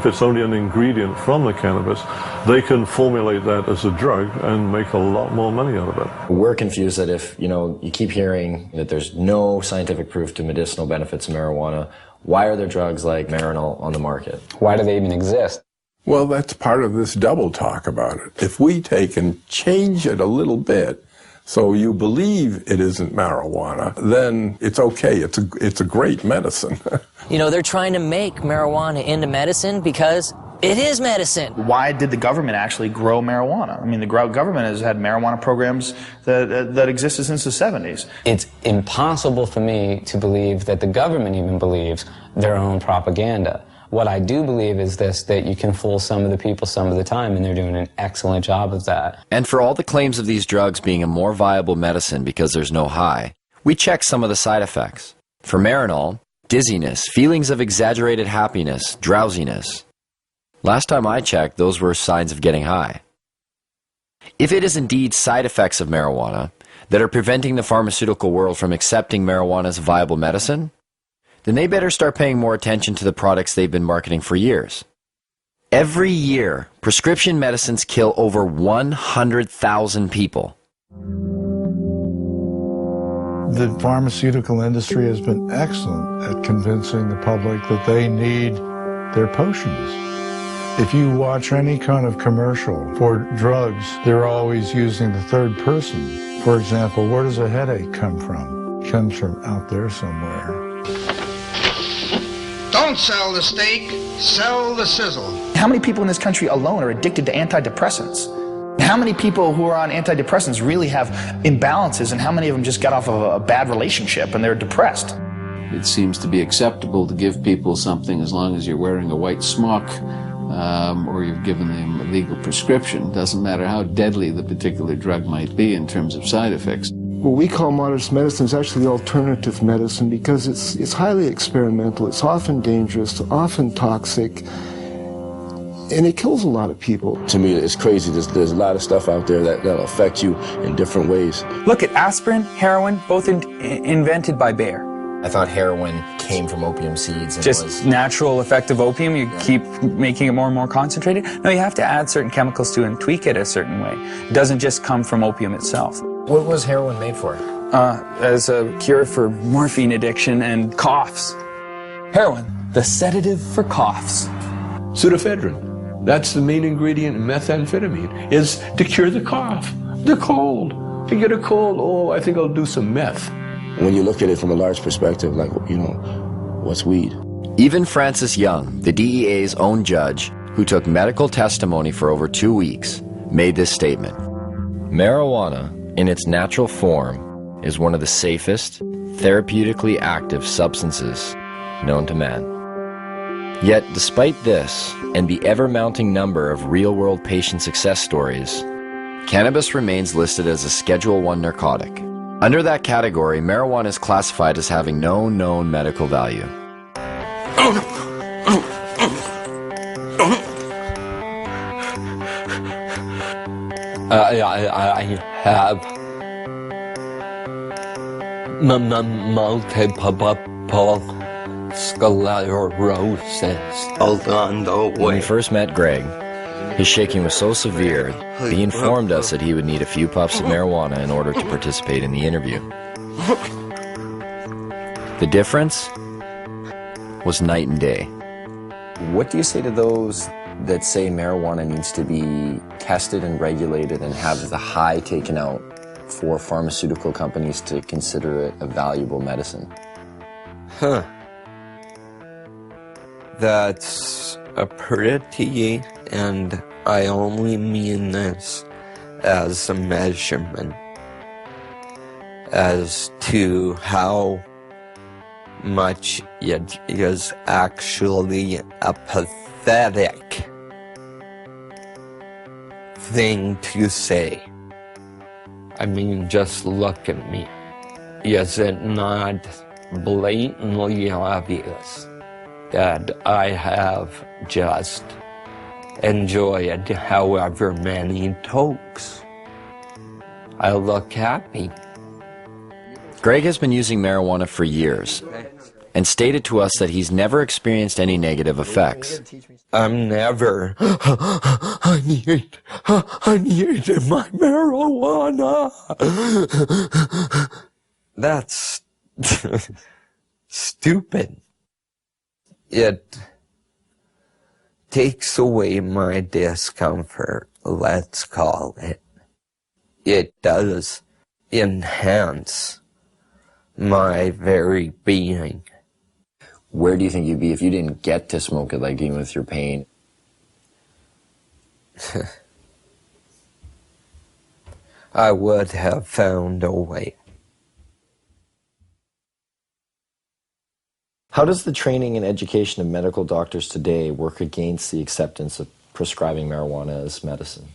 it's only an ingredient from the cannabis, they can formulate that as a drug and make a lot more money out of it. We're confused that if, you keep hearing that there's no scientific proof to medicinal benefits of marijuana, why are there drugs like Marinol on the market? Why do they even exist? Well, that's part of this double talk about it. If we take and change it a little bit, so you believe it isn't marijuana, then it's okay. It's a great medicine. They're trying to make marijuana into medicine because it is medicine. Why did the government actually grow marijuana? I mean, the government has had marijuana programs that existed since the 70s. It's impossible for me to believe that the government even believes their own propaganda. What I do believe is this, that you can fool some of the people some of the time, and they're doing an excellent job of that. And for all the claims of these drugs being a more viable medicine because there's no high, we checked some of the side effects. For Marinol, dizziness, feelings of exaggerated happiness, drowsiness. Last time I checked, those were signs of getting high. If it is indeed side effects of marijuana that are preventing the pharmaceutical world from accepting marijuana as a viable medicine, then they better start paying more attention to the products they've been marketing for years. Every year, prescription medicines kill over 100,000 people. The pharmaceutical industry has been excellent at convincing the public that they need their potions. If you watch any kind of commercial for drugs, they're always using the third person. For example, where does a headache come from? It comes from out there somewhere. Don't sell the steak, sell the sizzle. How many people in this country alone are addicted to antidepressants? How many people who are on antidepressants really have imbalances, and how many of them just got off of a bad relationship and they're depressed? It seems to be acceptable to give people something as long as you're wearing a white smock or you've given them a legal prescription. Doesn't matter how deadly the particular drug might be in terms of side effects. What we call modern medicine is actually alternative medicine because it's highly experimental, it's often dangerous, often toxic, and it kills a lot of people. To me, it's crazy. There's a lot of stuff out there that'll affect you in different ways. Look at aspirin, heroin, both invented by Bayer. I thought heroin came from opium seeds. And Just natural effective opium, you keep making it more and more concentrated. No, you have to add certain chemicals to it and tweak it a certain way. It doesn't just come from opium itself. What was heroin made for? As a cure for morphine addiction and coughs. Heroin, the sedative for coughs. Pseudoephedrine. That's the main ingredient in methamphetamine, is to cure the cough, the cold. If you get a cold, oh, I think I'll do some meth. When you look at it from a large perspective, like, what's weed? Even Francis Young, the DEA's own judge, who took medical testimony for over 2 weeks, made this statement. Marijuana, in its natural form, is one of the safest, therapeutically active substances known to man. Yet, despite this, and the ever-mounting number of real-world patient success stories, cannabis remains listed as a Schedule I narcotic. Under that category, marijuana is classified as having no known medical value. I have multiple sclerosis. When we first met Greg, his shaking was so severe that he informed us that he would need a few puffs of marijuana in order to participate in the interview. The difference was night and day. What do you say to those that say marijuana needs to be tested and regulated and have the high taken out for pharmaceutical companies to consider it a valuable medicine? That's a pretty, and I only mean this as a measurement, as to how much it is actually a pathetic thing to say. I mean, just look at me. Is it not blatantly obvious that I have just enjoyed however many tokes? I look happy. Greg has been using marijuana for years and stated to us that he's never experienced any negative effects. I'm never, I need my marijuana. That's stupid. It takes away my discomfort, let's call it. It does enhance my very being. Where do you think you'd be if you didn't get to smoke it, like even with your pain? I would have found a way. How does the training and education of medical doctors today work against the acceptance of prescribing marijuana as medicine?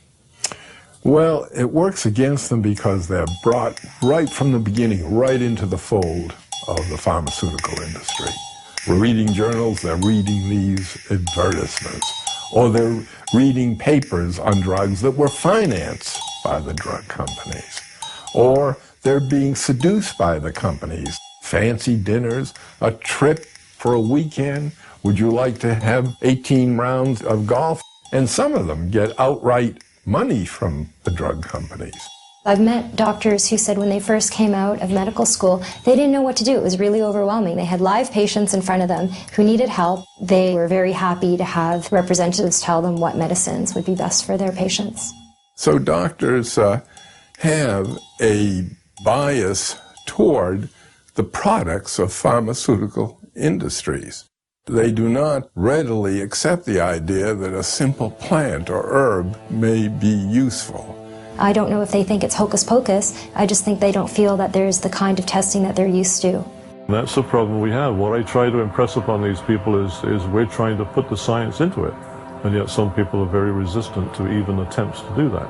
Well, it works against them because they're brought right from the beginning, right into the fold of the pharmaceutical industry. We're reading journals, they're reading these advertisements, or they're reading papers on drugs that were financed by the drug companies, or they're being seduced by the companies. Fancy dinners, a trip for a weekend. Would you like to have 18 rounds of golf? And some of them get outright money from the drug companies. I've met doctors who said when they first came out of medical school, they didn't know what to do. It was really overwhelming. They had live patients in front of them who needed help. They were very happy to have representatives tell them what medicines would be best for their patients. So doctors have a bias toward the products of pharmaceutical industries. They do not readily accept the idea that a simple plant or herb may be useful. I don't know if they think it's hocus pocus. I just think they don't feel that there's the kind of testing that they're used to. That's the problem we have. What I try to impress upon these people is we're trying to put the science into it, and yet some people are very resistant to even attempts to do that.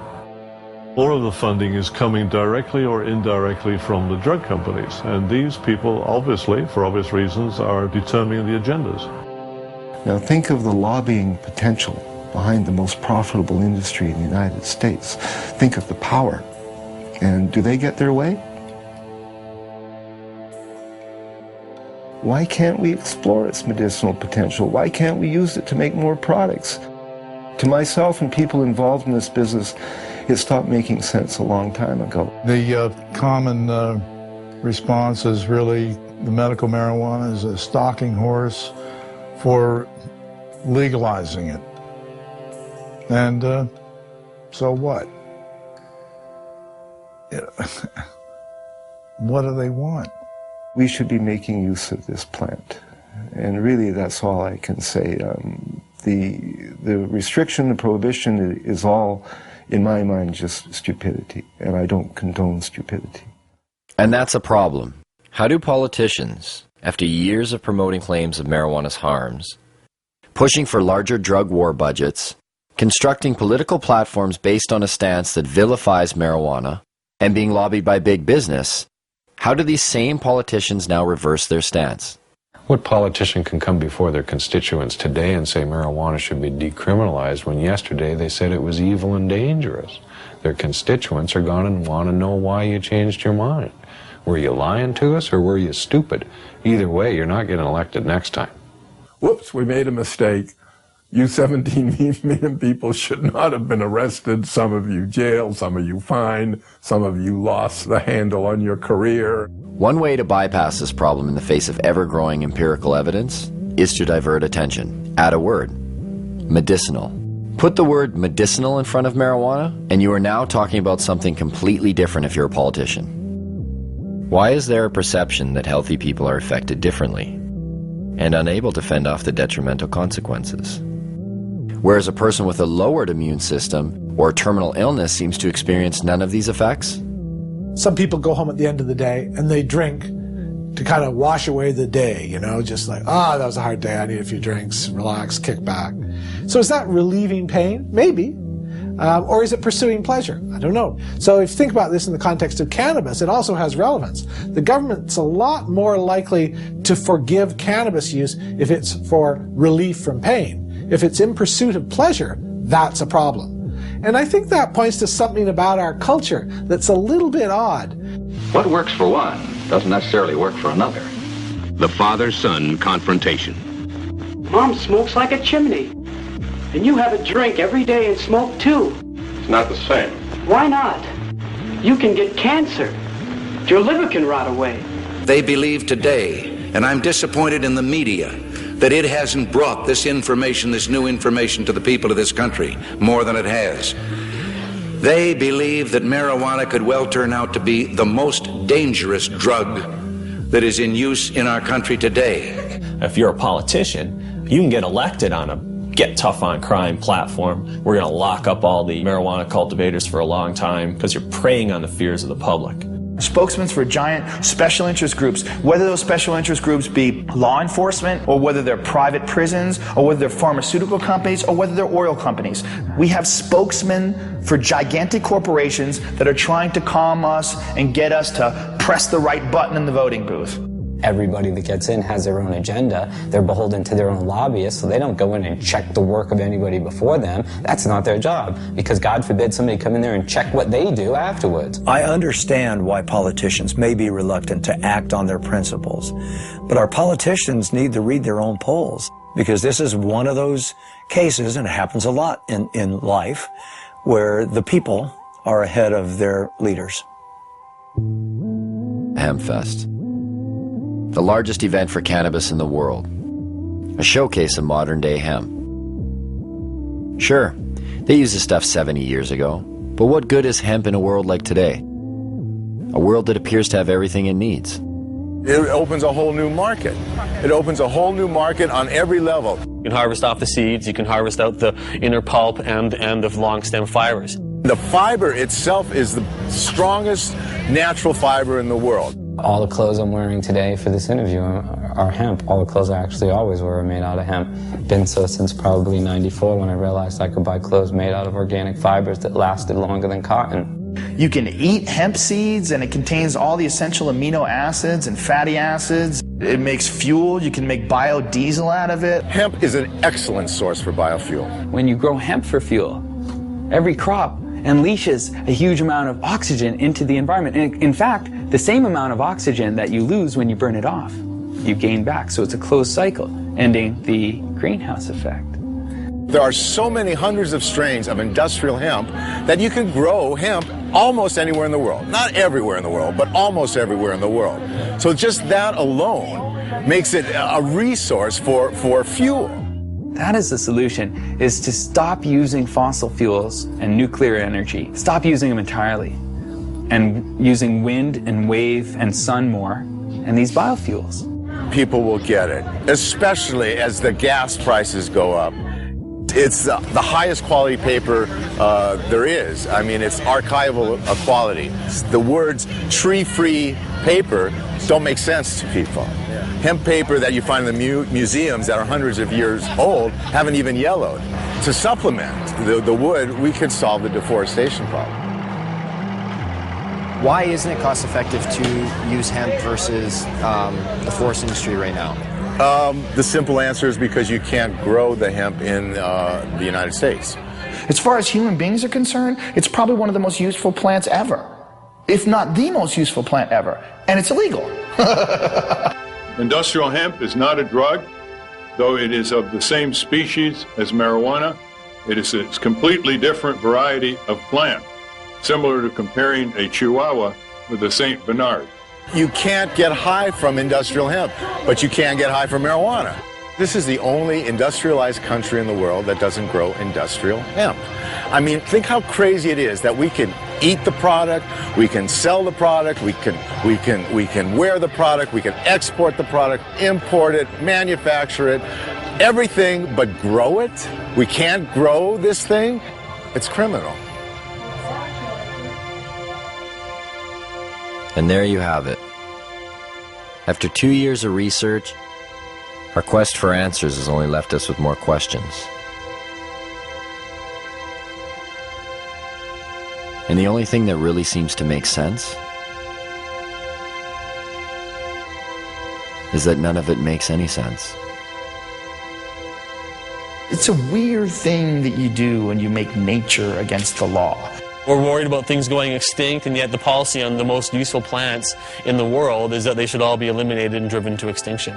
More of the funding is coming directly or indirectly from the drug companies, and these people, obviously, for obvious reasons, are determining the agendas. Now think of the lobbying potential behind the most profitable industry in the United States. Think of the power. And do they get their way? Why can't we explore its medicinal potential? Why can't we use it to make more products? To myself and people involved in this business, it stopped making sense a long time ago. The common response is really the medical marijuana is a stalking horse for legalizing it. And so what? What do they want? We should be making use of this plant. And really, that's all I can say. The restriction, the prohibition is all, in my mind, just stupidity. And I don't condone stupidity. And that's a problem. How do politicians, after years of promoting claims of marijuana's harms, pushing for larger drug war budgets, constructing political platforms based on a stance that vilifies marijuana, and being lobbied by big business, how do these same politicians now reverse their stance? What politician can come before their constituents today and say marijuana should be decriminalized when yesterday they said it was evil and dangerous? Their constituents are going to want to know why you changed your mind. Were you lying to us or were you stupid? Either way, you're not getting elected next time. Whoops, we made a mistake. You 17 million people should not have been arrested. Some of you jailed, some of you fined, some of you lost the handle on your career. One way to bypass this problem in the face of ever-growing empirical evidence is to divert attention. Add a word: medicinal. Put the word medicinal in front of marijuana, and you are now talking about something completely different if you're a politician. Why is there a perception that healthy people are affected differently? and unable to fend off the detrimental consequences. Whereas a person with a lowered immune system or terminal illness seems to experience none of these effects. Some people go home at the end of the day and they drink to kind of wash away the day, you know, just like, that was a hard day, I need a few drinks, relax, kick back. So is that relieving pain? Maybe. Or is it pursuing pleasure? I don't know. So if you think about this in the context of cannabis, it also has relevance. The government's a lot more likely to forgive cannabis use if it's for relief from pain. If it's in pursuit of pleasure, that's a problem. And I think that points to something about our culture that's a little bit odd. What works for one doesn't necessarily work for another. The father-son confrontation. Mom smokes like a chimney. And you have a drink every day and smoke too. It's not the same. Why not? You can get cancer. Your liver can rot away. They believe today, and I'm disappointed in the media, that it hasn't brought this information, this new information to the people of this country more than it has. They believe that marijuana could well turn out to be the most dangerous drug that is in use in our country today. If you're a politician, you can get elected on a get tough on crime platform. We're going to lock up all the marijuana cultivators for a long time because you're preying on the fears of the public. Spokesmen for giant special interest groups, whether those special interest groups be law enforcement, or whether they're private prisons, or whether they're pharmaceutical companies, or whether they're oil companies. We have spokesmen for gigantic corporations that are trying to calm us and get us to press the right button in the voting booth. Everybody that gets in has their own agenda. They're beholden to their own lobbyists, so they don't go in and check the work of anybody before them. That's not their job, because God forbid somebody come in there and check what they do afterwards. I understand why politicians may be reluctant to act on their principles, but our politicians need to read their own polls, because this is one of those cases, and it happens a lot in life, where the people are ahead of their leaders. Hempfest, the largest event for cannabis in the world, a showcase of modern-day hemp. Sure, they used this stuff 70 years ago, but what good is hemp in a world like today? A world that appears to have everything it needs. It opens a whole new market. It opens a whole new market on every level. You can harvest off the seeds, you can harvest out the inner pulp and the long stem fibers. The fiber itself is the strongest natural fiber in the world. All the clothes I'm wearing today for this interview are hemp. All the clothes I actually always wear are made out of hemp. Been so since probably '94, when I realized I could buy clothes made out of organic fibers that lasted longer than cotton. You can eat hemp seeds, and it contains all the essential amino acids and fatty acids. It makes fuel. You can make biodiesel out of it. Hemp is an excellent source for biofuel. When you grow hemp for fuel, every crop unleashes a huge amount of oxygen into the environment. And in fact, the same amount of oxygen that you lose when you burn it off, you gain back. So it's a closed cycle, ending the greenhouse effect. There are so many hundreds of strains of industrial hemp that you can grow hemp almost anywhere in the world. Not everywhere in the world, but almost everywhere in the world. So just that alone makes it a resource for fuel. That is the solution, is to stop using fossil fuels and nuclear energy. Stop using them entirely, and using wind and wave and sun more, and these biofuels. People will get it, especially as the gas prices go up. It's the highest quality paper there is. I mean, it's archival quality. The words tree-free paper don't make sense to people. Hemp paper that you find in the museums that are hundreds of years old haven't even yellowed. To supplement the wood, we could solve the deforestation problem. Why isn't it cost effective to use hemp versus the forest industry right now? The simple answer is because you can't grow the hemp in the United States. As far as human beings are concerned, it's probably one of the most useful plants ever, if not the most useful plant ever, and it's illegal. Industrial hemp is not a drug, though it is of the same species as marijuana. It is a completely different variety of plant, similar to comparing a Chihuahua with a St. Bernard. You can't get high from industrial hemp, but you can get high from marijuana. This is the only industrialized country in the world that doesn't grow industrial hemp. I mean, think how crazy it is that we can eat the product, we can sell the product, we can wear the product, we can export the product, import it, manufacture it, everything but grow it. We can't grow this thing. It's criminal. And there you have it. After 2 years of research, our quest for answers has only left us with more questions. And the only thing that really seems to make sense is that none of it makes any sense. It's a weird thing that you do when you make nature against the law. We're worried about things going extinct, and yet the policy on the most useful plants in the world is that they should all be eliminated and driven to extinction.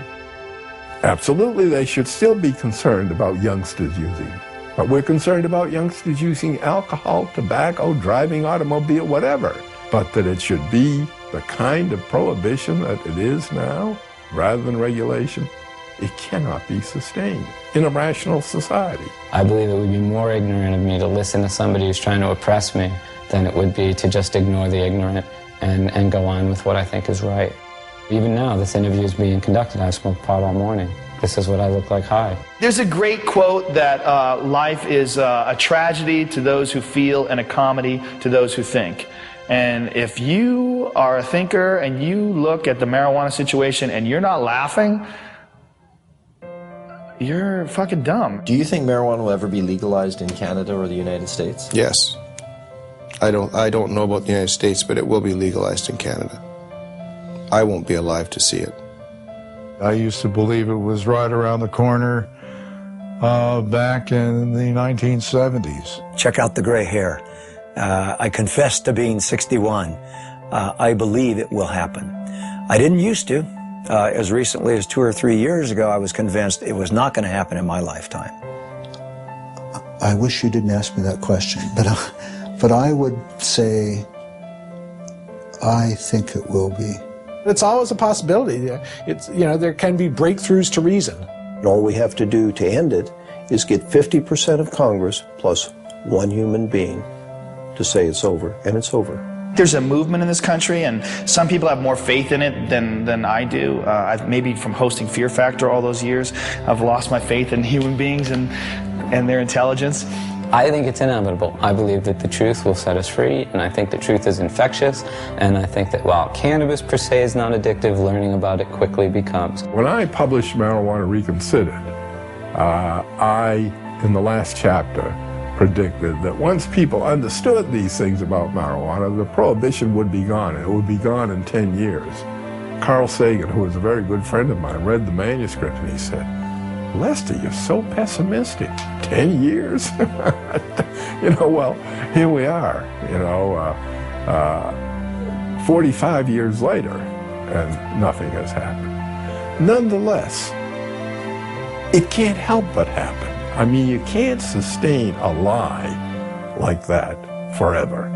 Absolutely, they should still be concerned about youngsters using. But we're concerned about youngsters using alcohol, tobacco, driving automobile, whatever. But that it should be the kind of prohibition that it is now, rather than regulation, it cannot be sustained in a rational society. I believe it would be more ignorant of me to listen to somebody who's trying to oppress me than it would be to just ignore the ignorant and go on with what I think is right. Even now, this interview is being conducted. I smoke pot all morning. This is what I look like high. There's a great quote that life is a tragedy to those who feel and a comedy to those who think. And if you are a thinker and you look at the marijuana situation and you're not laughing, you're fucking dumb. Do you think marijuana will ever be legalized in Canada or the United States? Yes. I don't know about the United States, but it will be legalized in Canada. I won't be alive to see it. I used to believe it was right around the corner back in the 1970s. Check out the gray hair. I confess to being 61. I believe it will happen. I didn't used to. As recently as 2 or 3 years ago, I was convinced it was not going to happen in my lifetime. I wish you didn't ask me that question, but I would say I think it will be. It's always a possibility. It's, you know, there can be breakthroughs to reason. All we have to do to end it is get 50% of Congress plus one human being to say it's over, and it's over. There's a movement in this country, and some people have more faith in it than I do. Maybe from hosting Fear Factor all those years, I've lost my faith in human beings and their intelligence. I think it's inevitable. I believe that the truth will set us free, and I think the truth is infectious, and I think that while cannabis per se is not addictive, learning about it quickly becomes. When I published Marijuana Reconsidered, I, in the last chapter, predicted that once people understood these things about marijuana, the prohibition would be gone. It would be gone in 10 years. Carl Sagan, who was a very good friend of mine, read the manuscript and he said, "Lester, you're so pessimistic. 10 years?" You know, well, here we are, 45 years later, and nothing has happened. Nonetheless, it can't help but happen. I mean, you can't sustain a lie like that forever.